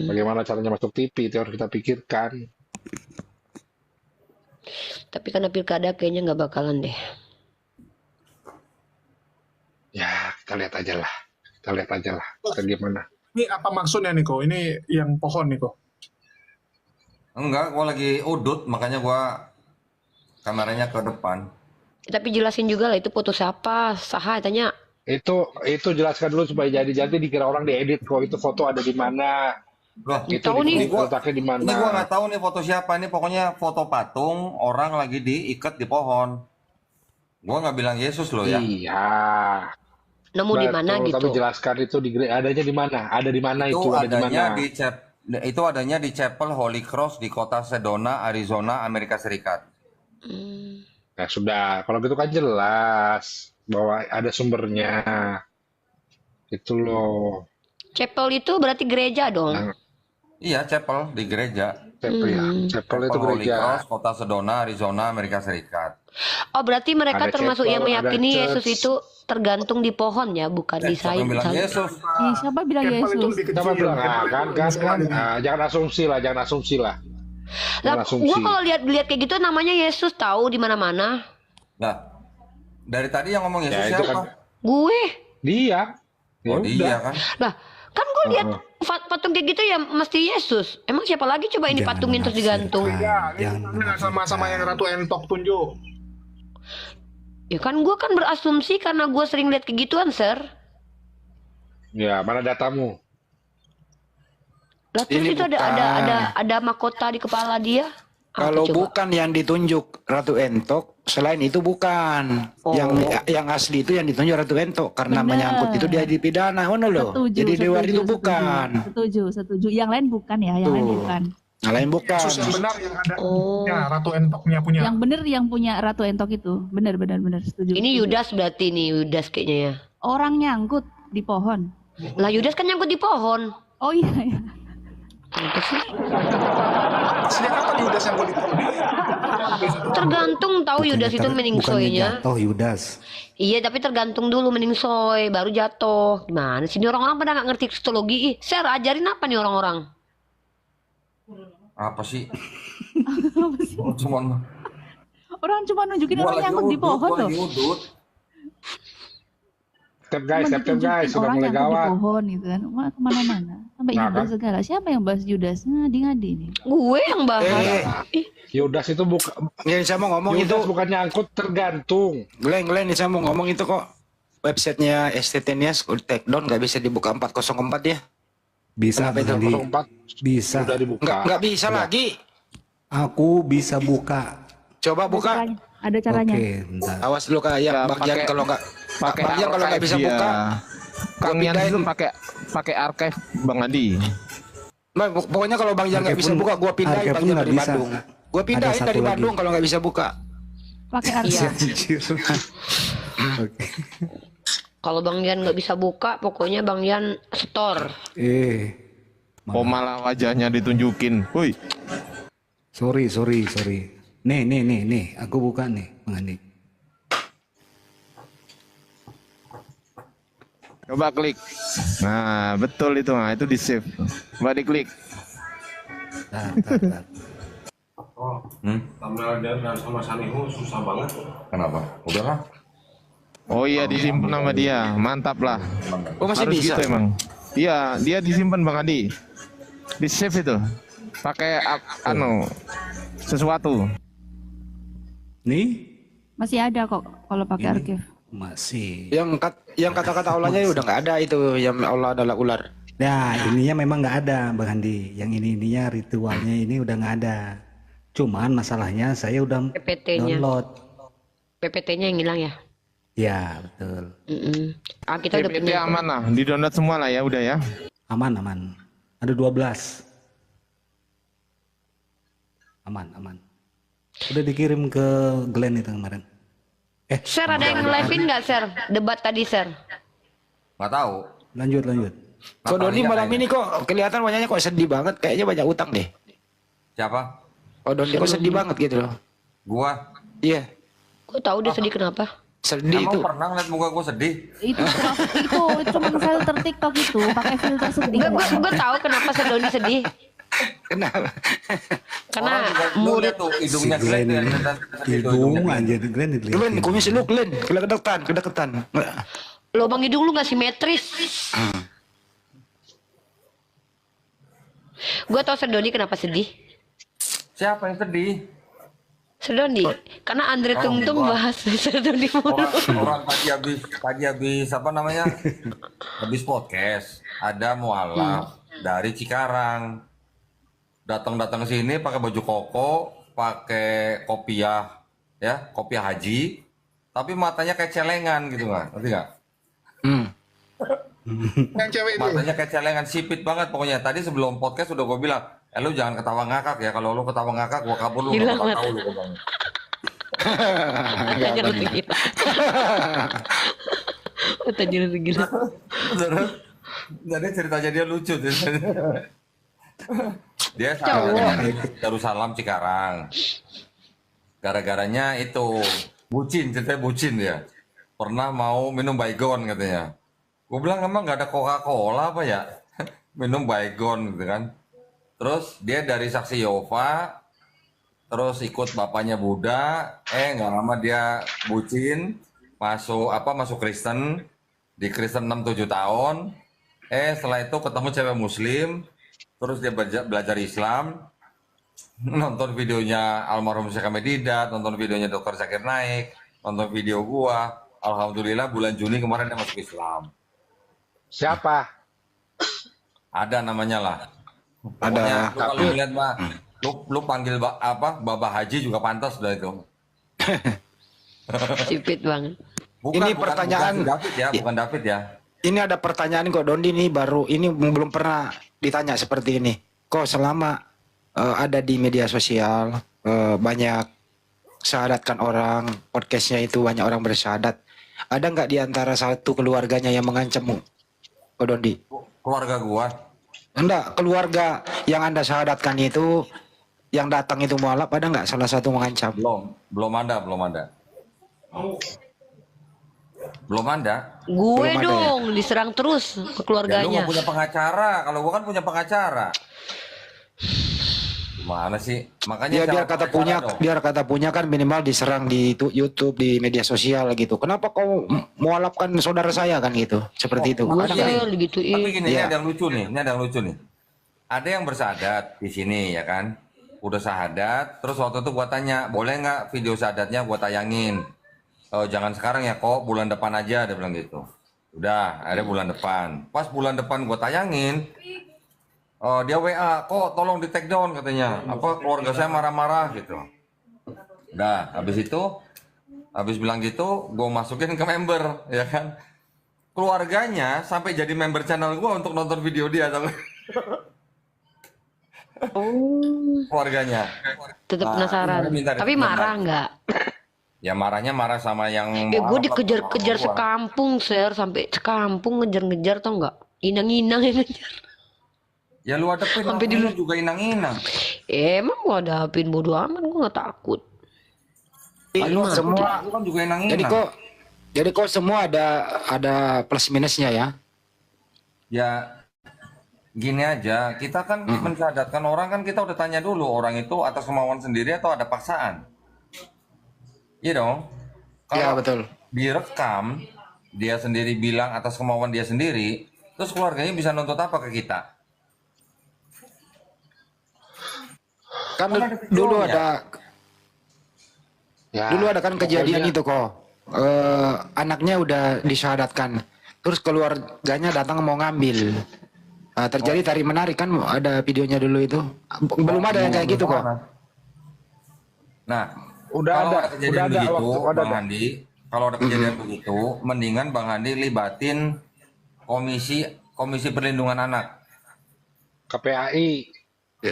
Speaker 11: Bagaimana caranya masuk TV itu harus kita pikirkan.
Speaker 13: Tapi karena pilkada kayaknya nggak bakalan deh.
Speaker 11: Ya kita lihat aja lah. Kita gimana.
Speaker 8: Ini apa maksudnya Niko? Ini yang pohon Niko?
Speaker 2: Enggak, gua lagi udut, makanya gua kameranya ke depan.
Speaker 13: Tapi jelasin juga lah itu foto siapa, saha tanya.
Speaker 11: Itu jelaskan dulu supaya jadi dikira orang diedit kok. Itu foto ada di mana.
Speaker 2: Loh,
Speaker 11: Itu
Speaker 13: tahu nih.
Speaker 11: letaknya di mana.
Speaker 2: Ini gua nggak tahu nih foto siapa, ini pokoknya foto patung orang lagi diikat di pohon. Gua nggak bilang Yesus loh ya.
Speaker 11: Iya.
Speaker 13: Nemu di mana
Speaker 11: Betul,
Speaker 13: gitu.
Speaker 11: tapi jelaskan itu adanya di mana? Ada di mana itu? Ada di mana?
Speaker 2: Itu adanya di Chapel Holy Cross di kota Sedona, Arizona, Amerika Serikat.
Speaker 11: Nah sudah, kalau gitu kan jelas bahwa ada sumbernya. Itu loh.
Speaker 13: Chapel itu berarti gereja dong.
Speaker 2: Iya, Chapel di gereja.
Speaker 11: Chapel ya. Chapel itu
Speaker 2: Holy
Speaker 11: gereja.
Speaker 2: Cross, kota Sedona, Arizona, Amerika Serikat.
Speaker 13: Oh berarti mereka
Speaker 11: Ada
Speaker 13: termasuk yang
Speaker 11: chapel, ada
Speaker 13: meyakini Yesus
Speaker 11: church.
Speaker 13: itu tergantung di pohon ya, bukan di
Speaker 2: Siapa yang bilang
Speaker 13: sayur.
Speaker 2: Yesus?
Speaker 9: Siapa bilang
Speaker 8: Chapel itu
Speaker 9: Yesus?
Speaker 8: lebih
Speaker 11: Siapa
Speaker 8: kecil.
Speaker 11: bilang? Ah, kan.
Speaker 8: Ada.
Speaker 11: Ah, jangan asumsi lah.
Speaker 13: Lah,
Speaker 11: Jangan asumsi.
Speaker 13: gua kalau lihat kayak gitu namanya Yesus tahu di mana-mana.
Speaker 2: Nah, dari tadi yang ngomong Yesus
Speaker 11: Ya, itu
Speaker 2: siapa?
Speaker 11: kan.
Speaker 13: Gue.
Speaker 11: Dia.
Speaker 2: Oh,
Speaker 11: Ya
Speaker 2: dia
Speaker 11: udah.
Speaker 2: kan.
Speaker 13: Lah, kan gue lihat patung kayak gitu ya mesti Yesus. Emang siapa lagi coba ini patungin terus digantung?
Speaker 8: Ya, ini sama-sama yang Ratu Entok tunjuk.
Speaker 13: Ya kan gue kan berasumsi karena gue sering lihat kayak gituan, Sir.
Speaker 11: Ya, mana datamu?
Speaker 13: Lah terus
Speaker 10: Ini
Speaker 13: itu ada mahkota di kepala dia.
Speaker 10: Kalau
Speaker 13: coba?
Speaker 10: bukan yang ditunjuk Ratu Entok, selain itu bukan.
Speaker 13: Oh.
Speaker 10: Yang asli itu yang ditunjuk Ratu Entok karena
Speaker 9: Bener.
Speaker 10: menyangkut itu dia dipidana, ngono loh.
Speaker 9: Setuju,
Speaker 10: Jadi di luar
Speaker 9: setuju,
Speaker 10: itu
Speaker 9: setuju.
Speaker 10: bukan.
Speaker 9: Setuju. Yang lain bukan ya, yang lain
Speaker 10: Tuh.
Speaker 9: bukan.
Speaker 10: Yang lain bukan.
Speaker 8: Yesus yang benar yang ada
Speaker 13: Oh.
Speaker 8: ya, Ratu Entoknya punya.
Speaker 9: Yang bener yang punya Ratu Entok itu. Bener, setuju.
Speaker 13: Ini
Speaker 9: setuju.
Speaker 13: Yudas berarti nih, Yudas kayaknya ya.
Speaker 9: Orang nyangkut di pohon.
Speaker 13: Lah Yudas kan nyangkut di pohon.
Speaker 9: Oh iya ya.
Speaker 13: Apa sih?
Speaker 8: Sejak kapan Yudas yang mau diprodi?
Speaker 13: Tergantung tahu Yudas itu meningsoynya.
Speaker 12: jatuh Yudas.
Speaker 13: Iya, tapi tergantung dulu meningsoy, baru jatuh. Gimana sih ini orang-orang pada nggak ngerti kristologi? Ih, Sir, ajarin apa nih orang-orang?
Speaker 2: Apa sih?
Speaker 9: Apa sih?
Speaker 2: Cuman
Speaker 9: Orang cuma nunjukin
Speaker 2: gua
Speaker 9: orang
Speaker 2: lagi
Speaker 9: nyangkut di
Speaker 2: udut,
Speaker 9: pohon
Speaker 2: gua
Speaker 9: loh.
Speaker 2: lagi udut.
Speaker 11: guys,
Speaker 9: Cuma
Speaker 11: tap guys,
Speaker 9: ditunjukin
Speaker 11: sudah
Speaker 9: orang
Speaker 11: mulai
Speaker 9: yang di
Speaker 11: gawat.
Speaker 9: pohon gitu kan. Wah, kemana-mana. Sampai
Speaker 11: Nah,
Speaker 9: Yudas
Speaker 11: kan?
Speaker 9: segala. Siapa yang bahas Yudas? Ngadi-ngadi nih.
Speaker 13: Gue yang bahas.
Speaker 4: Yudas itu bukan.
Speaker 10: Ya, saya mau ngomong
Speaker 4: Yudas
Speaker 10: itu
Speaker 4: bukan nyangkut, tergantung.
Speaker 10: Glenn, saya mau ngomong itu kok websitenya STT-nya take down nggak bisa dibuka 404 ya?
Speaker 12: Bisa,
Speaker 10: Kenapa itu?
Speaker 12: Bang Andi.
Speaker 11: 404
Speaker 12: Bisa.
Speaker 11: udah dibuka.
Speaker 10: Nggak bisa lagi.
Speaker 12: Aku bisa buka.
Speaker 10: Coba buka.
Speaker 9: Ada caranya.
Speaker 12: Oke, bentar.
Speaker 10: Awas dulu kayak
Speaker 14: Ya,
Speaker 10: Bang Jan
Speaker 14: pakai-
Speaker 10: kalau nggak
Speaker 14: pakai
Speaker 10: Bang Jan kalau nggak bisa
Speaker 14: archive
Speaker 10: buka.
Speaker 14: dia. Kang Yan itu pakai archive Bang Adi.
Speaker 10: Nah, pokoknya kalau Bang Jan nggak
Speaker 12: Archive
Speaker 10: bisa
Speaker 12: pun-
Speaker 10: buka, gua pindahin
Speaker 12: archive
Speaker 10: Bang
Speaker 12: pun
Speaker 10: Jan
Speaker 12: nggak
Speaker 10: dari
Speaker 12: bisa.
Speaker 10: Bandung. Gua pindahin
Speaker 12: satu
Speaker 10: dari
Speaker 12: lagi.
Speaker 10: Bandung kalau nggak bisa buka.
Speaker 9: Pakai
Speaker 13: Iya.
Speaker 9: archive.
Speaker 12: Oke.
Speaker 13: Kalau Bang Jan nggak bisa buka, pokoknya Bang Jan store.
Speaker 14: Oh malah wajahnya ditunjukin. Woi.
Speaker 12: Sorry. Nih, aku buka nih, Bang Andi.
Speaker 14: Coba klik. Nah, betul itu. Nah, itu di save. Coba diklik.
Speaker 12: Tar.
Speaker 2: Thumbnail dan sama Sanihu susah banget. Kenapa? Udahlah.
Speaker 14: Oh iya, disimpan nama dia. Mantap lah.
Speaker 10: Oh, masih
Speaker 14: Harus
Speaker 10: bisa?
Speaker 14: gitu emang. Iya, dia disimpan Bang Adi. Di save itu. Pakai sesuatu.
Speaker 12: Nih,
Speaker 9: Masih ada kok kalau pakai archive.
Speaker 12: masih.
Speaker 10: Yang kata-kata Allahnya udah nggak ada itu, yang Allah adalah ular.
Speaker 12: Nah, ininya memang nggak ada, Bang Andi. Yang ininya ritualnya ini udah nggak ada. Cuman masalahnya saya udah
Speaker 13: PPT-nya.
Speaker 12: download.
Speaker 13: PPT-nya yang hilang ya?
Speaker 12: Ya, betul.
Speaker 13: Ah, kita udah
Speaker 14: PPT
Speaker 13: punya.
Speaker 14: aman lah, di-download semua lah ya, udah ya.
Speaker 12: Aman. Ada 12. Aman. Udah dikirim ke Glenn itu kemarin.
Speaker 13: Share ada yang live-in nggak, share? Debat tadi, share.
Speaker 2: Nggak tahu.
Speaker 12: Lanjut.
Speaker 10: Kok Doni malam ini kok kelihatan wajahnya kok sedih banget, kayaknya banyak utang deh.
Speaker 2: Siapa?
Speaker 10: Oh Doni kok sedih banget gitu loh.
Speaker 2: Gua.
Speaker 10: Iya.
Speaker 13: Gue tahu dia sedih kenapa?
Speaker 10: Sedih
Speaker 2: Emang
Speaker 10: itu.
Speaker 2: pernah ngeliat muka gua sedih?
Speaker 9: Itu cuma filter TikTok itu, pakai filter sedih.
Speaker 13: Gue tahu kenapa Sedoni sedih.
Speaker 10: Kenapa?
Speaker 13: Karena
Speaker 2: Lu lihat tuh hidungnya
Speaker 12: Si Glenn
Speaker 2: Glenn
Speaker 12: ini. Hidung anjir Glenn dilihat.
Speaker 10: Glenn, kumis lu Glenn, kedekatan.
Speaker 13: lubang hidung lu nggak simetris. Gue tau Sedoni kenapa sedih.
Speaker 2: Siapa yang sedih?
Speaker 13: Sedoni, karena Andre Tungtung bahas Sedoni mulu.
Speaker 2: Orang tadi habis apa namanya? Habis podcast. Ada mualaf dari Cikarang. Datang sini pakai baju koko, pakai kopiah, ya, kopiah haji, tapi matanya kayak celengan gitu nggak? Ngerti nggak?
Speaker 8: Yang cewek itu.
Speaker 2: Matanya kayak celengan, sipit banget pokoknya. Tadi sebelum podcast udah gue bilang, lu jangan ketawa ngakak ya. Kalau lu ketawa ngakak, gua kabur lu.
Speaker 13: Gila
Speaker 2: Gak
Speaker 13: banget.
Speaker 2: tahu lu gua bilang.
Speaker 13: Tanya lu tuh gila. Tanya lu tuh gila.
Speaker 2: Jadi ceritanya dia lucu. Dia Darussalam Cikarang. Gara-garanya itu ceritanya bucin dia. Pernah mau minum Baygon katanya. Gue bilang emang nggak ada Coca-Cola apa ya? Minum Baygon gitu kan. Terus dia dari saksi Yehova, terus ikut bapaknya Buddha, nggak lama dia bucin, masuk Kristen, di Kristen 6-7 tahun, setelah itu ketemu cewek Muslim, terus dia belajar Islam, nonton videonya almarhum Syekh Ahmed Didat, nonton videonya Dr. Zakir Naik, nonton video gua, alhamdulillah bulan Juni kemarin dia masuk Islam.
Speaker 11: Siapa?
Speaker 2: Ada namanya lah.
Speaker 10: Ada.
Speaker 2: Pokoknya, lu kalau lihat mah, lu panggil Baba Haji juga pantas dah itu.
Speaker 13: Sipit banget.
Speaker 10: Ini pertanyaan-
Speaker 2: bukan David ya, bukan David ya.
Speaker 10: Ini ada pertanyaan kok Dondi nih baru ini belum pernah ditanya seperti ini. Kok selama ada di media sosial banyak syahadatkan orang, podcastnya itu banyak orang bersyahadat. Ada nggak di antara satu keluarganya yang mengancammu, Kok Dondi?
Speaker 2: Keluarga gua.
Speaker 10: Enggak, keluarga yang Anda syahadatkan itu yang datang itu mualaf, ada nggak salah satu mengancam?
Speaker 2: Belum ada. Belum ada.
Speaker 13: Gue
Speaker 10: Belum ada
Speaker 13: dong diserang terus ke
Speaker 2: Ya, lu
Speaker 13: keluarganya.
Speaker 2: nggak punya pengacara. Kalau gua kan punya pengacara. Mana sih? Makanya
Speaker 10: Ya biar
Speaker 2: jangan
Speaker 10: kata
Speaker 2: pakai
Speaker 10: punya,
Speaker 2: cara dong.
Speaker 10: biar kata punya kan minimal diserang di YouTube, di media sosial gitu. Kenapa kau mualafkan saudara saya kan gitu? Seperti itu.
Speaker 13: Gue
Speaker 10: Ada kan?
Speaker 13: sel digituin.
Speaker 2: Tapi gini, ini
Speaker 10: Iya.
Speaker 2: ada yang lucu nih. Ini ada yang lucu nih. Ada yang bersahadat di sini ya kan. Udah sahadat, terus waktu itu gua tanya, boleh nggak video sahadatnya gua tayangin? Oh, jangan sekarang ya kok, bulan depan aja, dia bilang gitu. Udah, ada bulan depan. Pas bulan depan gua tayangin, dia WA, kok tolong di take down katanya. Apa keluarga saya marah-marah gitu. Udah, habis bilang gitu, gua masukin ke member, ya kan. Keluarganya sampai jadi member channel gua untuk nonton video dia. Keluarganya.
Speaker 13: Tetap
Speaker 2: Nah,
Speaker 13: penasaran.
Speaker 2: minta
Speaker 13: Tapi marah nggak?
Speaker 2: Ya marahnya marah sama yang
Speaker 13: Gue dikejar-kejar sekampung, Ser. Sampai sekampung ngejar-ngejar, tau nggak? Inang-inang yang ngejar.
Speaker 2: Ya lu hadapin,
Speaker 13: Sampai
Speaker 2: lu juga inang-inang.
Speaker 13: Emang gue hadapin, bodo amat, gue nggak takut.
Speaker 10: Lu semua
Speaker 2: Lu kan juga inang-inang.
Speaker 10: jadi kok semua ada plus minusnya ya.
Speaker 2: Ya gini aja, kita kan mensahadatkan orang kan kita udah tanya dulu orang itu atas kemauan sendiri atau ada paksaan. Iya dong.
Speaker 10: Iya
Speaker 2: Kalau
Speaker 10: betul.
Speaker 2: direkam, dia sendiri bilang atas kemauan dia sendiri, terus keluarganya bisa nuntut apa ke kita?
Speaker 10: Kan
Speaker 2: Kan ada
Speaker 10: dulu
Speaker 2: videonya.
Speaker 10: ada
Speaker 11: Ya,
Speaker 10: dulu ada kan kejadian
Speaker 11: pokoknya-
Speaker 10: itu kok. Anaknya udah disyahadatkan. Terus keluarganya datang mau ngambil. Terjadi tarik menarik kan ada videonya dulu itu. Belum ada yang kayak gitu kok.
Speaker 2: Nah,
Speaker 11: Udah
Speaker 2: kalau
Speaker 11: ada,
Speaker 2: kejadian
Speaker 11: udah ada
Speaker 2: begitu,
Speaker 11: waktu, ada
Speaker 2: Bang
Speaker 11: ada.
Speaker 2: Handi, kalau ada kejadian begitu, mendingan Bang Handi libatin komisi perlindungan anak.
Speaker 11: KPAI.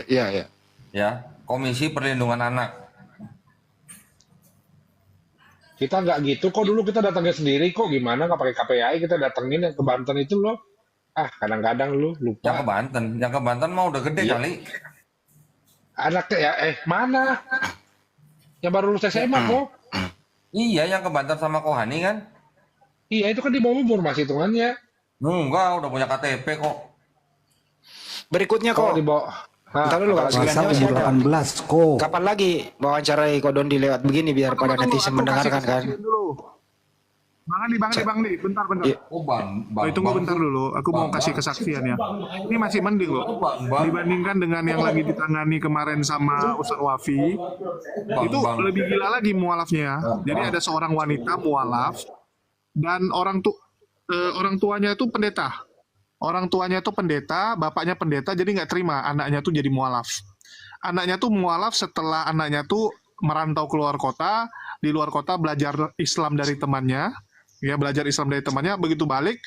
Speaker 10: Iya.
Speaker 2: Ya, komisi perlindungan anak.
Speaker 11: Kita nggak gitu kok, dulu kita datangnya sendiri kok, gimana nggak pakai KPAI, kita datengin yang ke Banten itu loh. Kadang-kadang lu
Speaker 2: Yang
Speaker 11: lupa.
Speaker 2: ke Banten mah udah gede
Speaker 11: Iya.
Speaker 2: kali.
Speaker 11: Anaknya ya, mana? Yang baru lulus SMA kok.
Speaker 2: Iya, yang ke Banten sama Kohani kan?
Speaker 11: Iya, itu kan di bawah umur masih hitungannya.
Speaker 2: Enggak, udah punya KTP kok.
Speaker 10: Berikutnya
Speaker 11: Kalau
Speaker 10: kok.
Speaker 11: di bawah.
Speaker 10: Ntar dulu kalau
Speaker 12: Masa
Speaker 10: sekalian
Speaker 12: umur
Speaker 10: masih ada.
Speaker 12: 18 kok.
Speaker 10: Kapan lagi wawancarai Kodondi lewat begini biar pada netizen mendengarkan kan?
Speaker 8: Bang Andi, bentar.
Speaker 10: Iya.
Speaker 2: Oh, Bang.
Speaker 8: Tunggu bentar dulu, aku mau kasih kesaksian ya. Ini masih mending loh, dibandingkan dengan yang lagi ditangani kemarin sama Ustadz Wafi. Itu lebih gila lagi mualafnya. Jadi ada seorang wanita mualaf dan orang tuanya itu pendeta. Orang tuanya itu pendeta, bapaknya pendeta, jadi nggak terima anaknya tuh jadi mualaf. Anaknya tuh mualaf setelah anaknya tuh merantau keluar kota, di luar kota belajar Islam dari temannya, ya belajar Islam dari temannya, begitu balik,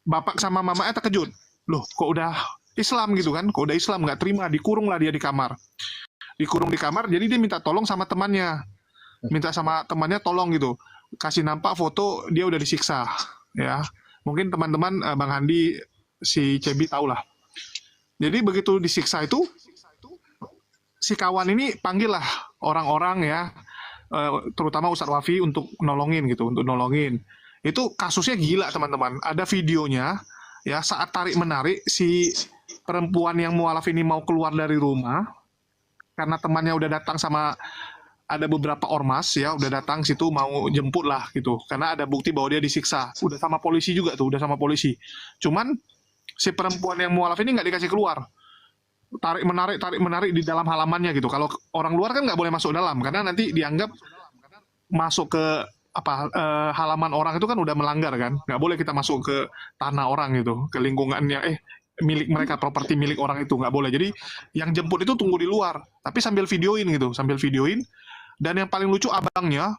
Speaker 8: bapak sama mamanya terkejut. Loh, kok udah Islam gitu kan? Kok udah Islam, nggak terima, dikurung lah dia di kamar. Dikurung di kamar, jadi dia minta tolong sama temannya. Minta sama temannya tolong gitu. Kasih nampak foto dia udah disiksa, ya. Mungkin teman-teman Bang Handi, si Cebi tahu lah. Jadi begitu disiksa itu, si kawan ini panggil lah orang-orang ya, terutama Ustadz Wafi untuk nolongin gitu, untuk nolongin. Itu kasusnya gila teman-teman. Ada videonya ya, saat tarik menarik si perempuan yang mualaf ini mau keluar dari rumah karena temannya udah datang sama ada beberapa ormas ya, udah datang situ mau jemput lah gitu, karena ada bukti bahwa dia disiksa, udah sama polisi juga tuh, udah sama polisi. Cuman si perempuan yang mualaf ini nggak dikasih keluar, tarik menarik di dalam halamannya gitu. Kalau orang luar kan nggak boleh masuk dalam karena nanti dianggap masuk ke halaman orang itu kan udah melanggar kan, nggak boleh kita masuk ke tanah orang gitu, ke lingkungannya milik mereka, properti milik orang itu nggak boleh. Jadi yang jemput itu tunggu di luar, tapi sambil videoin gitu, sambil videoin. Dan yang paling lucu abangnya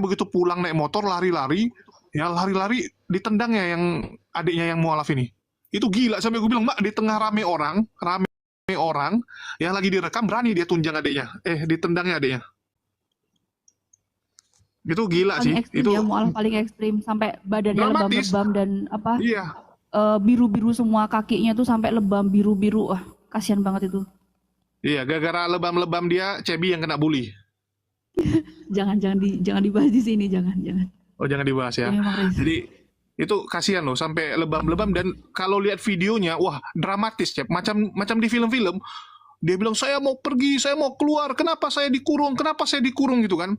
Speaker 8: begitu pulang naik motor lari-lari ditendangnya yang adiknya yang mualaf ini. Itu gila, sampai gue bilang, Mbak, di tengah rame orang yang lagi direkam berani dia tunjang adiknya, ditendangnya adiknya. Itu gila
Speaker 9: Paling
Speaker 8: sih.
Speaker 9: ekstrim
Speaker 8: Itu
Speaker 9: ya, mualaf paling ekstrim sampai badannya
Speaker 8: dramatis.
Speaker 9: lebam-lebam dan apa?
Speaker 8: Iya.
Speaker 9: Biru-biru semua kakinya tuh sampai lebam biru-biru. Wah, kasihan banget itu.
Speaker 8: Iya, gara-gara lebam-lebam dia, Cebi yang kena bully.
Speaker 9: Jangan dibahas di sini, jangan.
Speaker 8: Oh, jangan dibahas ya.
Speaker 9: Ini memang rezeki.
Speaker 8: Jadi itu kasihan loh sampai lebam-lebam, dan kalau lihat videonya wah dramatis, Cep. Macam di film-film. Dia bilang saya mau pergi, saya mau keluar. Kenapa saya dikurung? Kenapa saya dikurung gitu kan?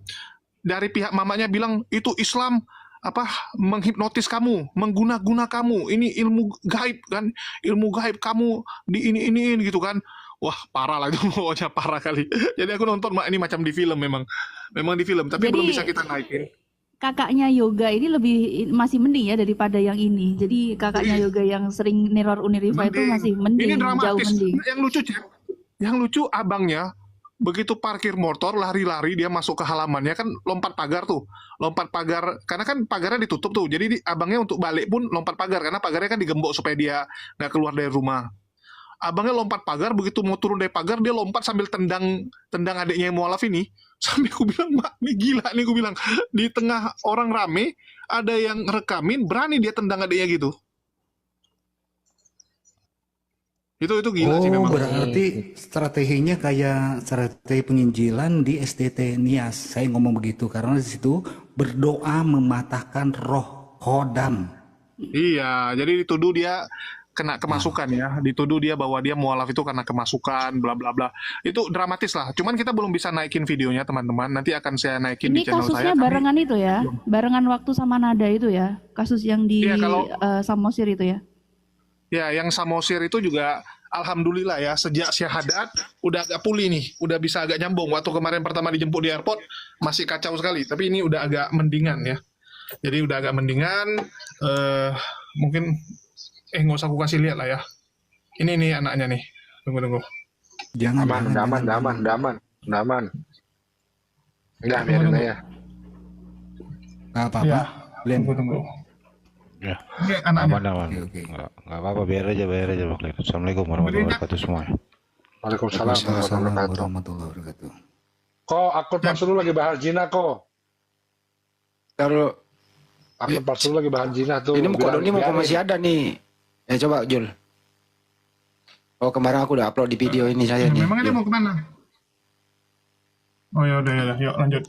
Speaker 8: Dari pihak mamanya bilang itu Islam menghipnotis kamu, mengguna-guna kamu. Ini ilmu gaib kan? Ilmu gaib kamu di ini gitu kan? Wah parah lah itu, pokoknya parah kali. Jadi aku nonton ini macam di film memang di film. Tapi
Speaker 9: Jadi
Speaker 8: belum bisa kita naikin.
Speaker 9: kakaknya Yoga ini masih mending ya daripada yang ini. Jadi kakaknya Yoga yang sering neror Uniriva itu masih mending,
Speaker 8: Ini
Speaker 9: jauh
Speaker 8: dramatis.
Speaker 9: mending.
Speaker 8: Yang lucu abangnya begitu parkir motor lari-lari dia masuk ke halamannya kan lompat pagar karena kan pagarnya ditutup tuh. Jadi abangnya untuk balik pun lompat pagar karena pagarnya kan digembok supaya dia nggak keluar dari rumah. Abangnya lompat pagar, begitu mau turun dari pagar dia lompat sambil tendang adiknya yang mualaf ini. Sampai aku bilang, mak ini gila nih, aku bilang di tengah orang rame ada yang rekamin, berani dia tendang adiknya gitu. Itu gila sih memang.
Speaker 12: Berarti strateginya kayak strategi penginjilan di SDT Nias. Saya ngomong begitu karena di situ berdoa mematahkan roh kodam.
Speaker 8: Iya, jadi dituduh dia kena kemasukan ya, dituduh dia bahwa dia mualaf itu karena kemasukan, bla bla bla. Itu dramatis lah. Cuman kita belum bisa naikin videonya teman-teman. Nanti akan saya naikin
Speaker 9: Ini
Speaker 8: di channel saya.
Speaker 9: kasusnya barengan itu ya, barengan waktu sama Nada itu ya, kasus yang di Samosir itu ya.
Speaker 8: Ya, yang Samosir itu juga alhamdulillah ya, sejak syahadat udah agak pulih nih, udah bisa agak nyambung. Waktu kemarin pertama dijemput di airport masih kacau sekali, tapi ini udah agak mendingan ya. Jadi udah agak mendingan. Mungkin nggak usah aku kasih lihat lah ya. Ini nih anaknya nih. Tunggu.
Speaker 12: Jangan.
Speaker 11: Aman. Udah biarin aja.
Speaker 12: Nggak apa-apa.
Speaker 8: Tunggu.
Speaker 6: Ya.
Speaker 8: Anaknya.
Speaker 6: Aman. Nggak apa-apa, biar aja Bang Glenn. Assalamualaikum warahmatullahi wabarakatuh semua.
Speaker 11: Waalaikumsalam
Speaker 12: warahmatullahi wabarakatuh.
Speaker 11: Kok akun palsu lu lagi bahas zina kok?
Speaker 10: Kalau
Speaker 11: akun palsu lu lagi bahas zina tuh.
Speaker 10: ini mau masih ada nih. Coba Jul. Oh kemarin aku udah upload di video ini saya nih.
Speaker 8: Memangnya dia mau kemana? Oh ya udah, yuk lanjut.